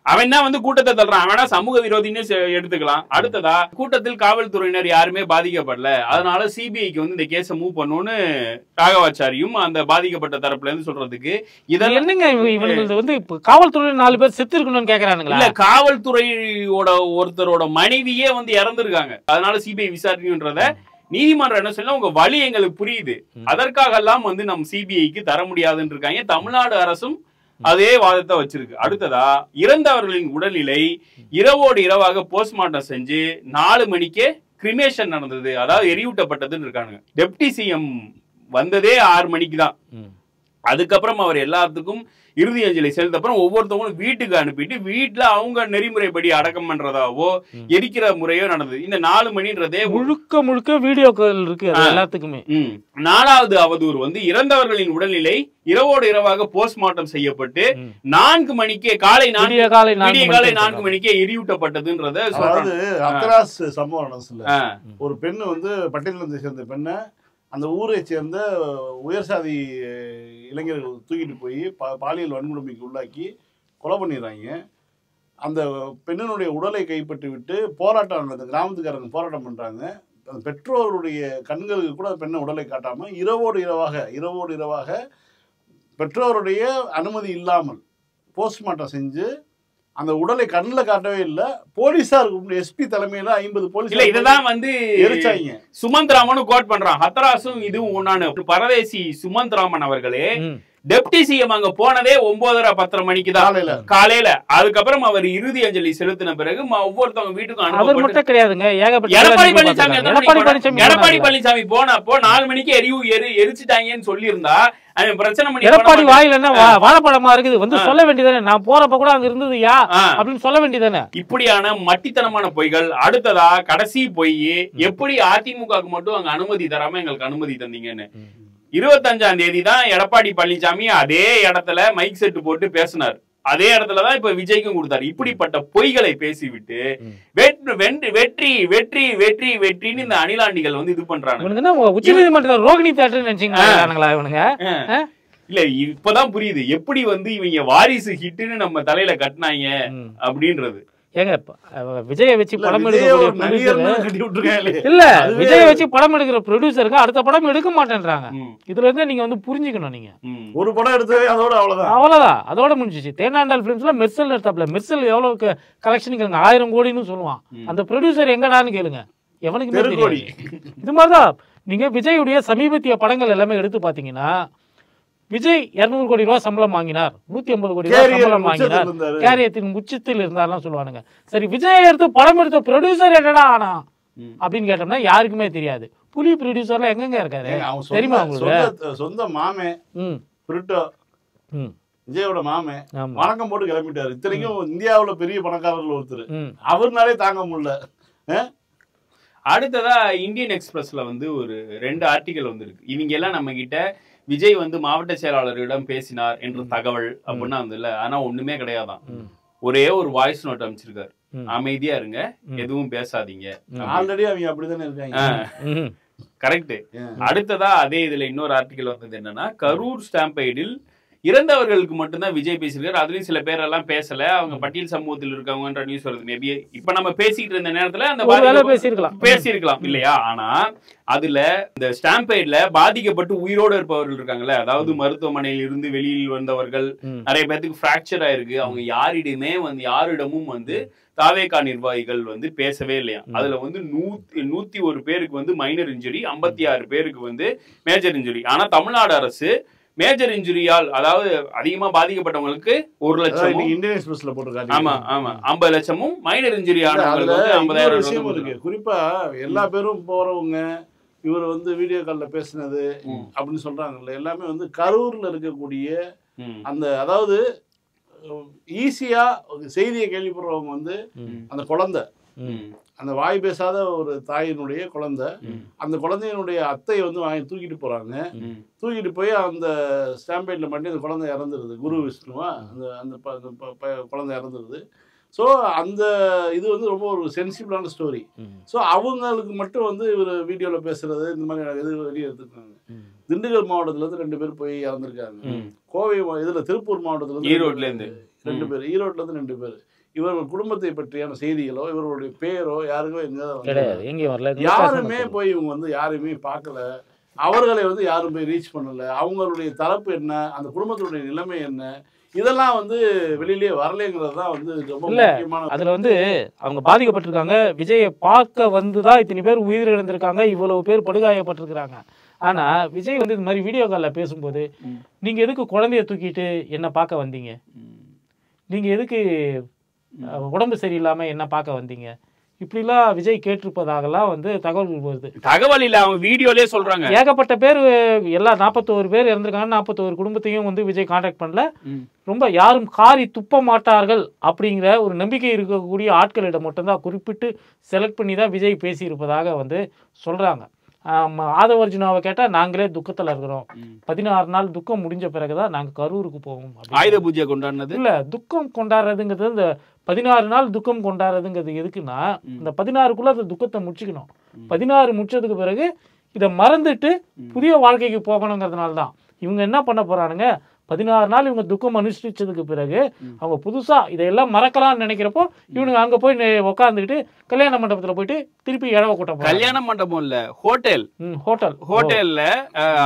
அவன் தான் வந்து கூட்டத்தை தள்ளுறான், அவனா சமூக விரோதின்னு எடுத்துக்கலாம். அடுத்ததா கூட்டத்தில் காவல்துறையினர் யாருமே பாதிக்கப்படல, அதனால சிபிஐக்கு வந்து இந்த கேஸை மூவ் பண்ணுன்னு ராகவாச்சாரியும் அந்த பாதிக்கப்பட்ட தரப்புல இருந்து சொல்றதுக்கு இதெல்லாம் என்னங்க இவங்களுக்கு வந்து காவல்துறை 4 பேர் செத்து இருக்கணும்னு கேக்குறானுங்களா? இல்ல காவல்துறையோட ஒருத்தரோட மனைவியே வந்து இறந்துருக்காங்க, அதனால சிபிஐ விசாரணைன்றத நீதிமன்றம் என்ன சொல்ல, உங்க வழி எங்களுக்கு புரியுது, அதற்காக எல்லாம் வந்து நம்ம சிபிஐக்கு தர முடியாதுன்னு இருக்காங்க. தமிழ்நாடு அரசும் அதே வாதத்தை வச்சிருக்கு. அடுத்ததா இறந்தவர்களின் உடல்நிலை இரவோடு இரவாக போஸ்ட்மார்ட்டம் செஞ்சு 4 மணிக்கே கிரிமேஷன் நடந்தது, அதாவது எரியூட்டப்பட்டதுன்னு இருக்காங்க. டெப்டி சிஎம் வந்ததே 6 மணிக்கு தான். அதுக்கப்புறம் அவர் எல்லாத்துக்கும் இறுதி அஞ்சலி செலுத்த அப்புறம் ஒவ்வொருத்தவங்களும் வீட்டுக்கு அனுப்பிட்டு வீட்டுல அவங்க நெறிமுறைப்படி அடக்கம் பண்றதாவோ எரிக்கிற முறையோ நடந்தது. இந்த 4 மணின்றதே முழுக்க வீடியோக்கள் இருக்கு எல்லாத்துக்குமே. 4வது அவதூறு வந்து இறந்தவர்களின் உடல்நிலை இரவோடு இரவாக போஸ்ட்மார்ட்டம் செய்யப்பட்டு 4 மணிக்கே காலை 4 மணிக்கே எரியூட்டப்பட்டதுன்றத சொல்றாங்க. அத்தராஸ் சம்பவம் ஒரு பெண்ணு வந்து பட்டியலிருந்து சேர்ந்த பெண்ணை அந்த ஊரை சேர்ந்த உயர்சாதி இளைஞர்கள் தூக்கிட்டு போய் பாலியல் வன்கொடுமைக்கு உள்ளாக்கி கொலை பண்ணிடுறாங்க. அந்த பெண்ணினுடைய உடலை கைப்பற்றி விட்டு போராட்டம், அந்த கிராமத்துக்காரங்க போராட்டம் பண்ணுறாங்க. அந்த பெற்றோருடைய கண்களுக்கு கூட பெண்ணை உடலை காட்டாமல் இரவோடு இரவாக பெற்றோருடைய அனுமதி இல்லாமல் போஸ்ட்மார்ட்டம் செஞ்சு அந்த உடலை கண்ணில் காட்டவே இல்லை. போலீஸார் எஸ்பி தலைமையில 50 போலீஸ் இல்ல இததான் வந்து எரிச்சாங்க. சுமந்த் ராமன் கோட் பண்றான். ஹத்ராஸும் இதுவும் ஒன்னானு. பரதேசி சுமந்த் ராமன் அவர்களே டெப்டி சிஎம் அங்க போனதே 9:30-10 மணிக்கு தான் காலையில. அதுக்கப்புறம் அவர் இறுதி அஞ்சலி செலுத்தின பிறகு ஒவ்வொருத்தவங்க வீட்டுக்கும் அவர் மட்டும் கிடையாதுங்க, எடப்பாடி பழனிசாமி போனப்போ 4 மணிக்கு எரிச்சுட்டாங்கன்னு சொல்லி இருந்தா பிரச்சனை பண்ணி எடப்பாடி வாயில என்ன வாழைப்பழமா இருக்குது வந்து சொல்ல வேண்டியதானே, நான் போறப்ப கூட அங்க இருந்தது யா அப்படின்னு சொல்ல வேண்டியதானே. இப்படியான மட்டித்தனமான பொய்கள். அடுத்ததா கடைசி பொய், எப்படி அதிமுகவுக்கு மட்டும் அங்க அனுமதி தராம எங்களுக்கு அனுமதி தந்தீங்கன்னு. 25ஆம் தேதி தான் எடப்பாடி பழனிசாமி அதே இடத்துல மைக் செட்டு போட்டு பேசினார். அதே இடத்துலதான் இப்ப விஜய்க்கும் கொடுத்தாரு. இப்படிப்பட்ட பொய்களை பேசிவிட்டு வெற்றி வெற்றி வெற்றி வெற்றின்னு இந்த அணிலாண்டிகள் வந்து இது பண்றாங்க. உச்ச நீதிமன்றத்தில் ரோகிணி தியேட்டர் நினைச்சீங்களா இவனுங்க? இல்ல இப்பதான் புரியுது எப்படி வந்து இவங்க வாரிசு ஹிட்னு நம்ம தலையில கட்டினாங்க அப்படின்றது. ஏங்க விஜய வச்சு படம் எடுக்கிற விஜய வச்சு படம் எடுக்கிற ப்ரொடியூசருக்கு அடுத்த படம் எடுக்க மாட்டேன்றாங்க. இதுல இருந்து நீங்க வந்து புரிஞ்சுக்கணும். நீங்க ஒரு படம் எடுத்து அவ்வளவுதான், அதோட முடிஞ்சிச்சு. தேனாண்டால் பிலிம்ஸ்ல மெர்சல் எடுத்தாப்ல, மெர்சல் எவ்வளவு கலெக்ஷன் 1000 கோடின்னு சொல்லுவான். அந்த ப்ரொடியூசர் எங்கடான்னு கேளுங்க, எவனுக்குமே தெரியாது. இது மாதிரிதான் நீங்க விஜயுடைய சமீபத்திய படங்கள் எல்லாமே எடுத்து பாத்தீங்கன்னா, விஜய் 200 கோடி ரூபாய் சம்பளம் வாங்கினார், 150 கோடி ரூபாய் சம்பளம் வாங்கினார், கேரியத்தின் உச்சத்தில் இருந்தார்லாம் சொல்லுவானுங்க. சரி, விஜய் எடுத்து படம் எடுத்த ப்ரொடியூசர் என்னடா ஆனா அப்படின்னு கேட்டோம்னா யாருக்குமே தெரியாது. புலி ப்ரொடியூசர்ல எங்கெங்க இருக்காரு தெரியுமா உங்களுக்கு? சொந்த மாமே விஜயோட மாமே வணக்கம் போட்டு கிளம்பிட்டாரு. இத்தனைக்கும் இந்தியாவுல பெரிய பணக்காரர்கள் ஒருத்தர், அவர்னாலே தாங்க முடியல. அடுத்ததா இந்தியன் எக்ஸ்பிரஸ்ல வந்து ஒரு 2 ஆர்டிகல் வந்திருக்கு. இவங்க எல்லாம் நம்ம கிட்ட விஜய் வந்து மாவட்ட செயலாளரிடம் பேசினார் என்ற தகவல் அப்படின்னா வந்து இல்ல, ஆனா ஒண்ணுமே கிடையாதான். ஒரே ஒரு வாய்ஸ் நோட் அமைச்சிருக்காரு, அமைதியா இருங்க, எதுவும் பேசாதீங்க. ஆல்ரெடி அவங்க அப்படித்தானே இருக்காங்க. கரெக்ட். அடுத்ததா அதே இதுல இன்னொரு ஆர்டிகல் வந்தது என்னன்னா, கரூர் ஸ்டாம்பைடில் இறந்தவர்களுக்கு மட்டும்தான் விஜய் பேசியிருக்காரு, அதுலயும் சில பேர் எல்லாம் பேசல, அவங்க பட்டியல் சமூகத்தில் இருக்கவங்கன்ற நியூஸ் வருது. மேபி இப்ப நம்ம பேசிக்கிட்டு இருந்த நேரத்துல அந்த பேசியிருக்கலாம் இல்லையா? ஆனா அதுல இந்த ஸ்டாம்பைட்ல பாதிக்கப்பட்டு உயிரோடு இருப்பவர்கள் இருக்காங்கல்ல, அதாவது மருத்துவமனையில் இருந்து வெளியில் வந்தவர்கள், நிறைய பேருக்கு பிராக்சர் ஆயிருக்கு, அவங்க யாரிடமும் வந்து தாவேகா நிர்வாகிகள் வந்து பேசவே இல்லையா. அதுல வந்து 101 பேருக்கு வந்து மைனர் இன்ஜுரி, 56 பேருக்கு வந்து மேஜர் இன்ஜுரி. ஆனா தமிழ்நாடு அரசு மேஜர் இன்ஜுரியால், அதாவது அதிகமா பாதிக்கப்பட்டவங்களுக்கு 1 லட்சம், இந்தியன் எக்ஸ்பிரஸ்ல போட்டுருக்காங்க. ஆமா 50 லட்சம், மைனர் இன்ஜுரி ஆனவங்களுக்கு 50,000 இருக்கு. குறிப்பா எல்லா பேரும் போறவங்க இவர் வந்து வீடியோ கால்ல பேசினது அப்படின்னு சொல்றாங்கல்ல, எல்லாமே வந்து கரூர்ல இருக்கக்கூடிய அந்த, அதாவது ஈஸியா செய்தியை கேள்விப்படுறவங்க வந்து அந்த குழந்தை, அந்த வாய் பேசாத ஒரு தாயினுடைய குழந்தை, அந்த குழந்தையினுடைய அத்தையை வந்து வாங்கி தூக்கிட்டு போறாங்க. தூக்கிட்டு போய் அந்த ஸ்டாம்பேட்ல மட்டும் அந்த குழந்தை இறந்துருது. குரு விஷ்ணுவா அந்த அந்த குழந்தை இறந்துருது. ஸோ அந்த இது வந்து ரொம்ப ஒரு சென்சிபிளான ஸ்டோரி. ஸோ அவங்களுக்கு மட்டும் வந்து இவர் வீடியோவில் பேசுறது இந்த மாதிரி இது வெளியே எடுத்துருக்காங்க. திண்டுக்கல் மாவட்டத்துலேருந்து 2 பேர் போய் இறந்துருக்காங்க. கோவை இதில் திருப்பூர் மாவட்டத்துலேருந்து ஈரோட்லேருந்து 2 பேர், ஈரோட்லேருந்து 2 பேர். இவர்கள் குடும்பத்தை பற்றியான செய்திகளோ இவர்களுடைய பேரோ யாருக்கோ எங்கேயும் யாருமே போய் இவங்க வந்து யாருமே பார்க்கல. அவர்களை வந்து யாரும் போய் ரீச் பண்ணல. அவங்களுடைய தரப்பு என்ன, அந்த குடும்பத்தினுடைய நிலைமை என்ன, இதெல்லாம் வந்து வெளியிலேயே வரலைங்கிறது தான் வந்து ரொம்ப முக்கியமான. அதுல வந்து அவங்க பாதிக்கப்பட்டிருக்காங்க. விஜயை பார்க்க வந்துதான் இத்தனை பேர் உயிரிழந்திருக்காங்க, இவ்வளவு பேர் படுகாயப்பட்டிருக்கிறாங்க. ஆனா விஜய் வந்து இந்த மாதிரி வீடியோ காலில் பேசும்போது, நீங்க எதுக்கு குழந்தைய தூக்கிட்டு என்ன பார்க்க வந்தீங்க, நீங்க எதுக்கு உடம்பு சரியில்லாம என்ன பார்க்க வந்தீங்க, இப்படிலாம் விஜய் கேட்டிருப்பதாகலாம் வந்து தகவல்கள் வருது. தகவல் இல்ல, அவங்க வீடியோலயே சொல்றாங்க. ஏகப்பட்ட பேர், எல்லா 41 பேர் இறந்திருக்காங்க. 41 குடும்பத்தையும் வந்து விஜய் கான்டாக்ட் பண்ணல. ரொம்ப யாரும் காரி துப்ப மாட்டார்கள் அப்படிங்கிற ஒரு நம்பிக்கை இருக்கக்கூடிய ஆட்களிடம் மட்டும்தான் குறிப்பிட்டு செலக்ட் பண்ணி தான் விஜய் பேசியிருப்பதாக வந்து சொல்றாங்க. ஆதவ அர்ஜுனாவை கேட்டால் நாங்களே துக்கத்தில் இருக்கிறோம், 16 நாள் துக்கம் முடிஞ்ச பிறகுதான் நாங்கள் கரூருக்கு போவோம். ஆயுத பூஜை கொண்டாடுனது இல்லை, துக்கம் கொண்டாடுறதுங்கிறது இந்த 16 நாள் துக்கம் கொண்டாடுறதுங்கிறது எதுக்குன்னா, இந்த 16க்குள்ள அந்த துக்கத்தை முடிச்சுக்கணும். 16 முடிச்சதுக்கு பிறகு இதை மறந்துட்டு புதிய வாழ்க்கைக்கு போகணுங்கிறதுனால தான் இவங்க என்ன பண்ண போறானுங்க. 16 நாள் இவங்க துக்கம் அனுஷ்டிச்சதுக்கு பிறகு அவங்க புதுசா இதையெல்லாம் மறக்கலாம்னு நினைக்கிறப்போ இவனுங்க அங்க போய் உட்காந்துக்கிட்டு கல்யாண மண்டபத்துல போயிட்டு திருப்பி இழவ கூட்டம். கல்யாண மண்டபம் இல்ல, ஹோட்டல்ல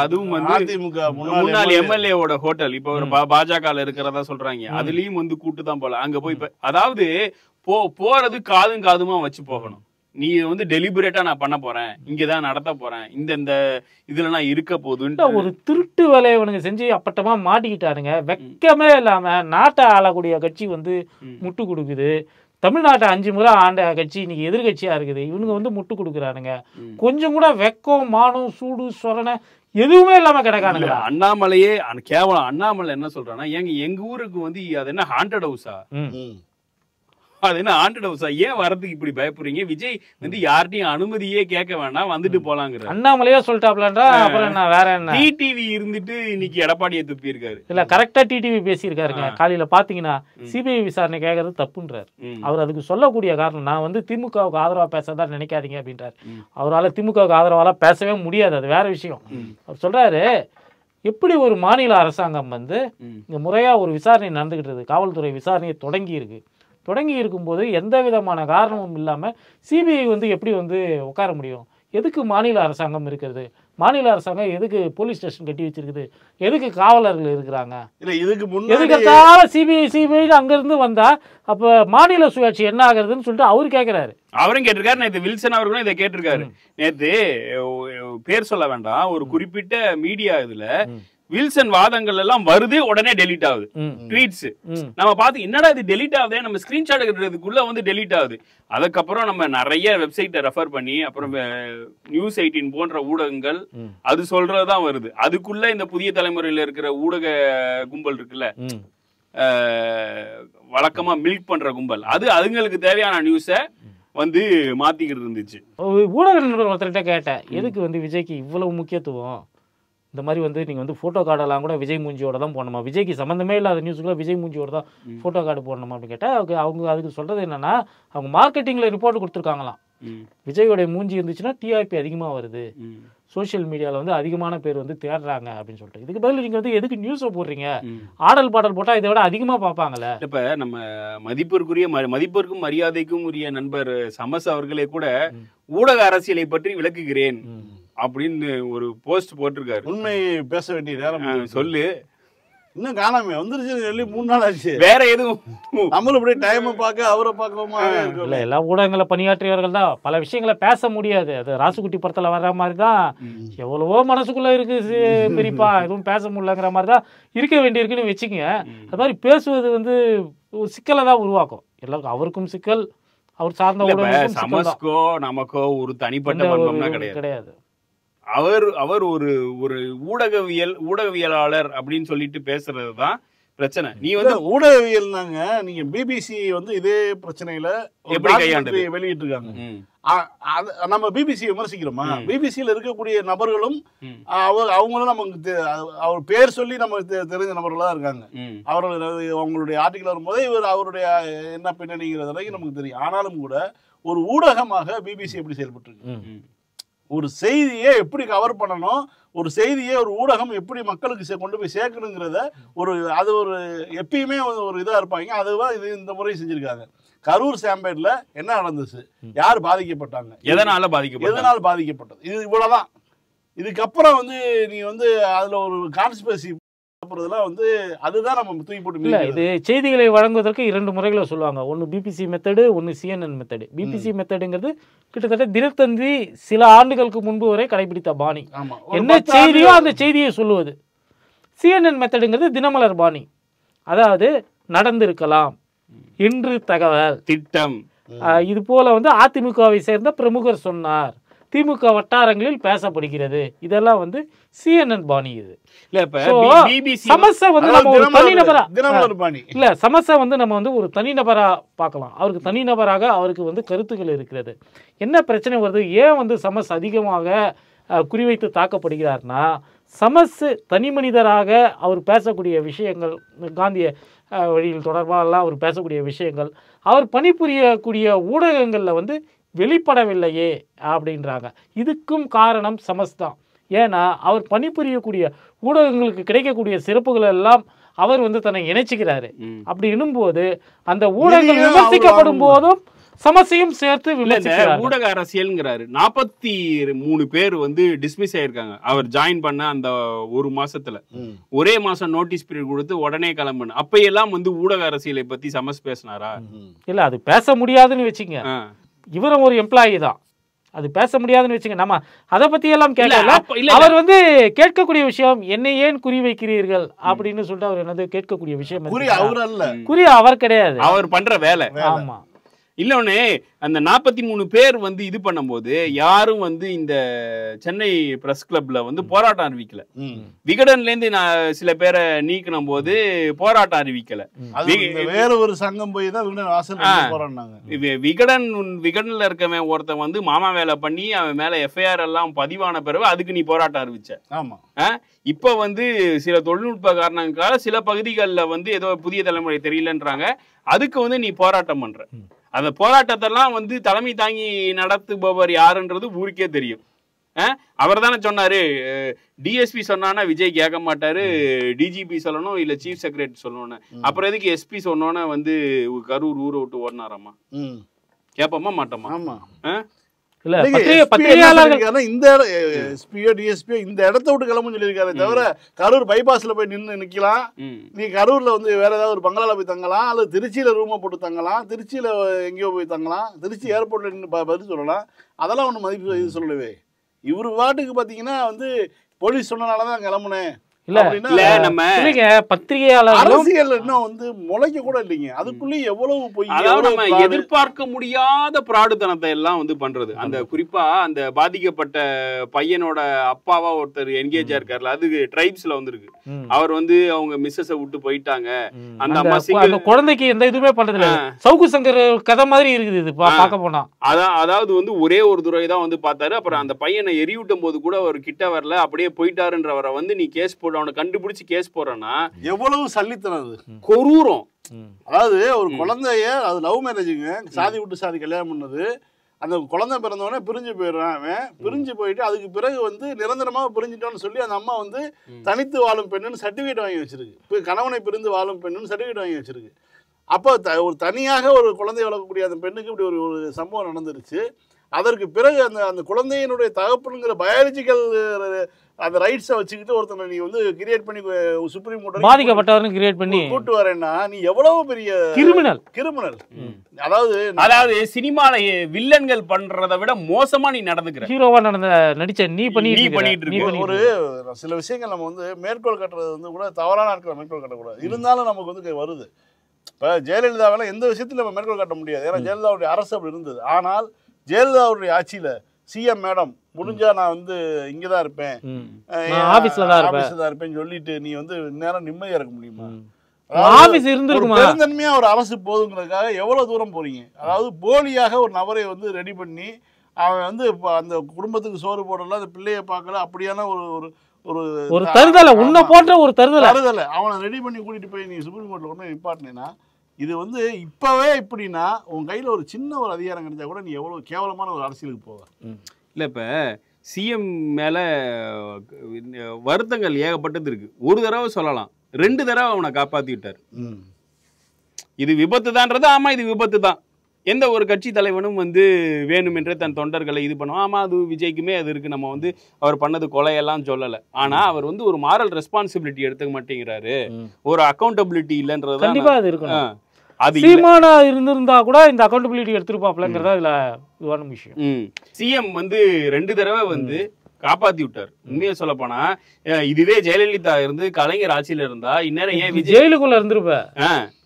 அதுவும் வந்து அதிமுக முன்னாள் எம்எல்ஏவோட ஹோட்டல், இப்ப ஒரு பாஜக இருக்கிறதா சொல்றாங்க. அதுலயும் வந்து கூட்டு தான் போல. அங்க போய் அதாவது போறது காதும் காதுமா வச்சு போகணும். நீ வந்து டெலிபரேட்டா நான் பண்ண போறேன், இங்கதான் நடத்த போறேன், இந்த இதுல நான் இருக்க போதுன்னு ஒரு திருட்டு வேலையை இவனுங்க செஞ்சு அப்பட்டமா மாட்டிக்கிட்டாருங்க. வெக்கமே இல்லாம நாட்டை ஆளக்கூடிய கட்சி வந்து முட்டு கொடுக்குது. தமிழ்நாட்டை 5 முறை ஆண்ட கட்சி இன்னைக்கு எதிர்கட்சியா இருக்குது. இவனுங்க வந்து முட்டு கொடுக்குறானுங்க. கொஞ்சம் கூட வெக்கம், மானம், சூடு, சொரணை எதுவுமே இல்லாம கிடக்கானுங்க. அண்ணாமலையே கேவலம். அண்ணாமலை என்ன சொல்றான்னா, எங்க ஊருக்கு வந்து அது என்ன ஹாண்டட் ஹவுஸா, அது என்ன ஹாண்டட் ஹவுஸா, ஏன் வரதுக்கு இப்படி பயப்படுறீங்க, விஜய் வந்து யார்ட்டையும் அனுமதியே கேட்க வேண்டாம், வந்துட்டு போலாங்கிற அண்ணாமலையே சொல்லிட்டாப்லன்றா. அப்புறம் என்ன வேற என்ன, டிடிவி இருந்துட்டு இன்னைக்கு எடப்பாடியை துப்பி இருக்காரு. இல்ல கரெக்டா டிடிவி பேசியிருக்காருங்க. காலையில பாத்தீங்கன்னா சிபிஐ விசாரணை கேட்கறது தப்புன்றார். அவர் அதுக்கு சொல்லக்கூடிய காரணம், நான் வந்து திமுகவுக்கு ஆதரவா பேசதான் நினைக்காதீங்க அப்படின்றார். அவரால் திமுகவுக்கு ஆதரவாலாம் பேசவே முடியாது, அது வேற விஷயம். அவர் சொல்றாரு, எப்படி ஒரு மாநில அரசாங்கம் வந்து இங்க முறையா ஒரு விசாரணை நடந்துகிட்டு, காவல்துறை விசாரணையை தொடங்கி இருக்கும்போது எந்த விதமான காரணமும் இல்லாமல் சிபிஐ வந்து எப்படி வந்து உட்கார முடியும்? எதுக்கு மாநில அரசாங்கம் இருக்கிறது? மாநில அரசாங்கம் எதுக்கு போலீஸ் ஸ்டேஷன் கட்டி வச்சிருக்குது? எதுக்கு காவலர்கள் இருக்கிறாங்க? எதுக்காக சிபிஐ அங்கிருந்து வந்தா அப்ப மாநில சுயாட்சி என்ன ஆகுறதுன்னு சொல்லிட்டு அவரு கேட்கிறாரு. அவரும் கேட்டிருக்காரு. நேற்று வில்சன் அவர்களும் இதை கேட்டிருக்காரு. நேற்று பேர் சொல்ல வேண்டாம், ஒரு குறிப்பிட்ட மீடியா இதுல வில்சன் வாதங்கள் எல்லாம் வருது, உடனே டெலீட் ஆகுது ட்வீட்ஸ். நம்ம பார்த்து என்னடா இது டெலீட் ஆகுது, நம்ம ஸ்கிரீன்ஷாட் எடுக்கிறதுக்குள்ள வந்து டெலீட் ஆகுது. அதுக்கப்புறம் நம்ம நிறைய வெப்சைட்டை ரெஃபர் பண்ணி, அப்புறம் நியூஸ் 18 போன்ற ஊடகங்கள் அது சொல்றதுதான் வருது. அதுக்குள்ள இந்த புதிய தலைமுறையில இருக்கிற ஊடக கும்பல் இருக்குல்ல, வழக்கமா மில்க் பண்ற கும்பல், அது அதுங்களுக்கு தேவையான நியூஸை வந்து மாத்திக்கிட்டு இருந்துச்சு. ஊடக நண்பர் ஒருத்தர்கிட்ட கேட்டேன், எதுக்கு வந்து விஜய்க்கு இவ்வளவு முக்கியத்துவம், இந்த மாதிரி வந்து நீங்கள் வந்து ஃபோட்டோ கார்டெல்லாம் கூட விஜய் மூஞ்சியோட தான் போடணுமா, விஜய்க்கு சம்மந்தமே இல்லாத நியூஸுக்குள்ள விஜய் மூஞ்சியோட தான் ஃபோட்டோ கார்டு போடணுமா அப்படின்னு கேட்டால், அவங்க அதுக்கு சொல்கிறது என்னன்னா, அவங்க மார்க்கெட்டிங்கில் ரிப்போர்ட் கொடுத்துருக்காங்களாம். விஜயோடைய மூஞ்சி இருந்துச்சுன்னா டிஆர்பி அதிகமாக வருது, சோஷியல் மீடியாவில் வந்து அதிகமான பேர் வந்து தேடுறாங்க அப்படின்னு சொல்லிட்டு. இதுக்கு பதில் நீங்கள் வந்து எதுக்கு நியூஸை போடுறீங்க? ஆடல் பாடல் போட்டால் இதை விட அதிகமாக பார்ப்பாங்களே. இப்போ நம்ம மதிப்பிற்கும் மரியாதைக்கும் உரிய நண்பர் சமஸ் அவர்களே கூட ஊடக அரசியலை பற்றி விளக்குகிறேன் அப்படின்னு ஒரு போஸ்ட் போட்டிருக்காரு. உண்மை பேச வேண்டிய நேரம் சொல்லு, இன்னும் காணாம வந்துருச்சு சொல்லி 3 நாள் ஆச்சு. வேற எதுவும் நம்மளும் இப்படி டைம் பார்க்க அவரை பார்க்கணுமா? இல்லை, எல்லா ஊடகங்களை பணியாற்றியவர்கள் தான் பல விஷயங்களை பேச முடியாது. அது ராசுகுட்டி படத்தில் வர்ற மாதிரி தான், எவ்வளவோ மனசுக்குள்ள இருக்கு பெரியப்பா, எதுவும் பேச முடியலங்கிற மாதிரி தான் இருக்க வேண்டியிருக்குன்னு வச்சுக்கோங்க. அது மாதிரி பேசுவது வந்து ஒரு சிக்கலை தான் உருவாக்கும் எல்லாருக்கும். அவருக்கும் சிக்கல், அவர் சார்ந்த சமஸ்கோ நமக்கோ ஒரு தனிப்பட்ட பண்பம்னா கிடையாது. அவர் ஒரு ஊடகவியலாளர் அப்படின்னு சொல்லிட்டு பேசுறது தான் பிரச்சனை. நீ வந்து ஊடகவியல்னாங்க, நீங்க பிபிசி வந்து இதே பிரச்சனையில எப்படி கையாண்டு வெளியிட்டு இருக்காங்க. நம்ம பிபிசி விமர்சிக்கிறோமா? பிபிசியில இருக்கக்கூடிய நபர்களும் அவங்களும் நமக்கு அவர் பேர் சொல்லி நமக்கு தெரிஞ்ச நபர்களா இருக்காங்க. அவர்கள் அவங்களுடைய ஆர்டிகல் வரும்போதே இவர் அவருடைய என்ன பின்னணிங்கிறது வரைக்கும் நமக்கு தெரியும். ஆனாலும் கூட ஒரு ஊடகமாக பிபிசி எப்படி செயல்பட்டு இருக்கு, ஒரு செய்தியை எப்படி கவர் பண்ணணும், ஒரு செய்தியை ஒரு ஊடகம் எப்படி மக்களுக்கு கொண்டு போய் சேர்க்கணுங்கிறத அது ஒரு எப்பயுமே ஒரு இதா இருப்பாங்க. அதுதான் இது இந்த முறை செஞ்சிருக்காங்க. கரூர் சாம்பேட்ல என்ன நடந்துச்சு, யார் பாதிக்கப்பட்டாங்க, எதனால பாதிக்கப்பட்டது, இது இவ்வளவுதான். இதுக்கப்புறம் வந்து நீ வந்து அதுல ஒரு கான்ஸ்பிரசி வந்து அதுதான் நம்ம தூக்கி போட்டு இல்லை. இது செய்திகளை வழங்குவதற்கு 2 முறைகளை சொல்லுவாங்க. ஒன்று பிபிசி மெத்தடு, ஒன்று CNN மெத்தடு. பிபிசி மெத்தடுங்கிறது கிட்டத்தட்ட தினத்தந்தி சில ஆண்டுகளுக்கு முன்பு வரை கடைபிடித்த பாணி. என்ன செய்தியோ அந்த செய்தியை சொல்லுவது. CNN மெத்தடுங்கிறது தினமலர் பாணி. அதாவது நடந்திருக்கலாம், இன்று தகவல், திட்டம், இது போல வந்து அதிமுகவை சேர்ந்த பிரமுகர் சொன்னார், திமுக வட்டாரங்களில் பேசப்படுகிறது, இதெல்லாம் வந்து CNN பாணி. இது சமஸ்ஸை வந்து நம்ம ஒரு தனிநபரா இல்ல, சமஸ்ஸை வந்து நம்ம வந்து ஒரு தனிநபரா பார்க்கலாம். அவருக்கு தனிநபராக அவருக்கு வந்து கருத்துக்கள் இருக்கிறது. என்ன பிரச்சனை வருது, ஏன் வந்து சமஸ் அதிகமாக குறிவைத்து தாக்கப்படுகிறார்னா, சமஸ் தனி மனிதராக அவர் பேசக்கூடிய விஷயங்கள், காந்திய வழியில் தொடர்பாகலாம் அவர் பேசக்கூடிய விஷயங்கள், அவர் பணிபுரியக்கூடிய ஊடகங்களில் வந்து வெளிப்படவில்லையே அப்படின்றாங்க. இதுக்கும் காரணம் சமஸ் தான். ஏன்னா அவர் பணிபுரியக்கூடிய ஊடகங்களுக்கு கிடைக்கக்கூடிய சிறப்புகள் எல்லாம் அவர் வந்து தன்னை இணைச்சிக்கிறாரு. அப்படி எனும்போது அந்த ஊடகங்கள் விமர்சிக்கப்படும் போதும் சமஸ்யையும் சேர்த்து விமர்சிக்கிறார். ஊடக அரசியல்ங்கிறாரு. 43 பேர் வந்து டிஸ்மிஸ் ஆயிருக்காங்க அவர் ஜாயின் பண்ண அந்த ஒரு மாசத்துல. ஒரே மாசம் நோட்டீஸ் பீரியட் கொடுத்து உடனே கிளம்புன. அப்பையெல்லாம் வந்து ஊடக அரசியலை பத்தி சமஸ் பேசினாரா? இல்ல, அது பேச முடியாதுன்னு வச்சுங்க. இவரும் ஒரு எம்ப்ளாயி தான், அது பேச முடியாதுன்னு வச்சுங்க. நம்ம அதை பத்தி எல்லாம் கேட்கல. அவர் வந்து கேட்கக்கூடிய விஷயம், என்னை ஏன் குறி வைக்கிறீர்கள் அப்படின்னு சொல்லிட்டு அவர் என்னது கேட்கக்கூடிய விஷயம். குறி அவர் கிடையாது, அவர் பண்ற வேலை. ஆமா. இல்லொன்னு அந்த 43 பேர் வந்து இது பண்ணும்போது யாரும் வந்து இந்த சென்னை பிரஸ் கிளப்ல வந்து போராட்டம் அறிவிக்கல. விகடன்ல இருந்து நான் சில பேரை நீக்கின போது போராட்டம் அறிவிக்கல. வேற ஒரு சங்கம் போய் தான் விகடன்ல இருக்கவன் ஒருத்தன் வந்து மாமா வேலை பண்ணி அவன் மேல எஃப்ஐஆர் எல்லாம் பதிவான பிறகு அதுக்கு நீ போராட்டம் அறிவிச்ச. இப்ப வந்து சில தொழில்நுட்ப காரணங்களால சில பகுதிகளில் வந்து ஏதோ புதிய தலைமுறை தெரியலன்றாங்க, அதுக்கு வந்து நீ போராட்டம் பண்ற. அந்த போராட்டத்தெல்லாம் வந்து தலைமை தாங்கி நடத்துபவர் யாருன்றது ஊருக்கே தெரியும். அவர் தானே சொன்னாரு, டிஎஸ்பி சொன்னானா விஜய் கேட்க மாட்டாரு, டிஜிபி சொல்லணும் இல்ல சீஃப் செக்ரட்டரி சொல்லணும்னு. அப்புறம் எதுக்கு எஸ்பி சொன்னோன்னு வந்து கரூர் ஊரை விட்டு ஓடினாராமா? கேட்போமா மாட்டோமா? இந்த இடத்த விட்டு கிளம்புன்னு சொல்லியிருக்காரு. தவிர கரூர் பைபாஸ்ல போய் நிக்கலாம். நீ கரூர்ல வந்து வேற ஏதாவது ஒரு பங்களால போய் தங்கலாம், அல்லது திருச்சியில ரூமை போட்டு தங்கலாம், திருச்சியில எங்கேயோ போய் தங்கலாம், திருச்சி ஏர்போர்ட்ல நின்று பதில் சொல்லலாம். அதெல்லாம் ஒண்ணு மதிப்பு இது சொல்லவே. இவரு வாட்டுக்கு பாத்தீங்கன்னா வந்து போலீஸ் சொன்னனாலதான் கிளம்புனேன். எதிர்பார்க்க முடியாத பிராடுத்தனத்தை எல்லாம் வந்து பண்றது. அந்த குறிப்பா அந்த பாதிக்கப்பட்ட பையனோட அப்பாவா ஒருத்தர் என்கேஜா இருக்காருல, அது ட்ரைப்ஸ்ல வந்துருக்கு. அவர் வந்து அவங்க மிஸ்ஸஸ விட்டு போயிட்டாங்க. அந்த அம்மா குழந்தைக்கு எந்த இதுவுமே பண்றதுல சவுக்கு சங்கர் கதை மாதிரி இருக்குது இது பார்க்க போனா. அதாவது வந்து ஒரே ஒரு துறை தான் வந்து பார்த்தாரு. அப்புறம் அந்த பையனை எரியூட்டும் போது கூட அவர் கிட்ட வரல, அப்படியே போயிட்டாருன்றவரை வந்து நீ கேஸ் போட அவனை கண்டுபிடிச்சு கேஸ் போறனா எவ்வளவு சல்லித்தனது, கொரூரம். அதாவது ஒரு குழந்தைய, அது லவ் மேரேஜுங்க, சாதி விட்டு சாதி கல்யாணம் பண்ணது. அந்த குழந்தை பிறந்தவொடனே பிரிஞ்சு போயிடுறான். அவன் பிரிஞ்சு போயிட்டு அதுக்கு பிறகு வந்து நிரந்தரமாக பிரிஞ்சிட்டோன்னு சொல்லி அந்த அம்மா வந்து தனித்து வாழும் பெண்ணுன்னு சர்டிஃபிகேட் வாங்கி வச்சிருக்கு. இப்போ கணவனை பிரிந்து வாழும் பெண்ணுன்னு சர்டிஃபிகேட் வாங்கி வச்சிருக்கு. அப்போ ஒரு தனியாக ஒரு குழந்தைய வளர்க்கக்கூடிய அந்த பெண்ணுக்கு இப்படி ஒரு சம்பவம் நடந்துருச்சு. அதற்கு பிறகு அந்த குழந்தையினுடைய தகப்பனுங்கிற பயாலஜிக்கல் அந்த ரைட்ஸை வச்சுக்கிட்டு ஒருத்தனை நீ வந்து கிரியேட் பண்ணி சுப்ரீம் கோர்ட் பாதிக்கப்பட்டவர்னு கிரியேட் பண்ணி கூட்டு வரேன்னா நீ எவ்வளவு பெரிய கிரிமினல். அதாவது சினிமால வில்லன்கள் பண்றதை விட மோசமா நீ நடந்துக்கிற, ஹீரோவா நடிச்ச நீ பண்ணிட்டு இருக்க. ஒரு சில விஷயங்கள் நம்ம வந்து மேற்கோள் கட்டுறது வந்து கூட தவறான ஆட்களை மேற்கோள் கட்டக்கூடாது. இருந்தாலும் நமக்கு வந்து வருது. இப்போ ஜெயலலிதாவெல்லாம் எந்த விஷயத்தையும் நம்ம மேற்கோள் கட்ட முடியாது, ஏன்னா ஜெயலலிதாவுடைய அரசு அப்படி இருந்தது. ஆனால் ஜெயலலிதாவுடைய ஆட்சியில சிஎம் மேடம் முடிஞ்சா நான் வந்து இங்கதான் இருப்பேன், ஆபீஸ்ல தான் இருப்பேன்னு சொல்லிட்டு நீ வந்து நேரம் நிம்மதியா இருக்க முடியுமா? ஆபீஸ் இருந்திருக்குமா? பெருந்தன்மையா ஒரு அரசு போதுங்கிறதுக்காக எவ்வளவு தூரம் போறீங்க? அதாவது போலியாக ஒரு நபரை வந்து ரெடி பண்ணி அவன் வந்து அந்த குடும்பத்துக்கு சோறு போடல, அந்த பிள்ளைய பார்க்கல, அப்படியான ஒரு ஒரு தருதலை உன்னை போன்ற ஒரு தருதலை அவனை ரெடி பண்ணி கூட்டிட்டு போய் நீ சுப்ரீம் கோர்ட்ல கொண்டு நிப்பாட்டினா, இது வந்து இப்பவே இப்படின்னா உன் கையில ஒரு சின்ன ஒரு அதிகாரம் கிடைச்சா கூட நீ எவ்வளவு கேவலமான ஒரு அரசியலுக்கு போவ. இல்லை இப்போ சிஎம் மேலே வருத்தங்கள் ஏகப்பட்டது இருக்கு. ஒரு தடவை சொல்லலாம், 2 தடவை அவனை காப்பாற்றி விட்டார். இது விபத்து தான்றது, ஆமாம் இது விபத்து தான். எந்த ஒரு கட்சி தலைவனும் வந்து வேணுமென்றே தன் தொண்டர்களை இது பண்ணுவோம். ஆமாம் அது விஜய்க்குமே அது இருக்குது. நம்ம வந்து அவர் பண்ணது கொலையெல்லாம் சொல்லலை. ஆனால் அவர் வந்து ஒரு மாரல் ரெஸ்பான்சிபிலிட்டி எடுத்துக்க மாட்டேங்கிறாரு. ஒரு அக்கௌண்டபிலிட்டி இல்லைன்றது கண்டிப்பாக அது இருக்கணும். அது சீமானா இருந்திருந்தா கூட இந்த அக்கௌண்டபிலிட்டி எடுத்துருப்பாப்லங்கிறதா இதுல இதுவான விஷயம். சிஎம் வந்து 2 தடவை வந்து காப்பாத்தி விட்டார். உண்மையை சொல்ல போனா இதுவே ஜெயலலிதா இருந்து கலைஞர் ஆட்சியில இருந்தா இந்நேரம் ஏன் விஜய் ஜெயிலுக்குள்ள இருந்திருப்ப.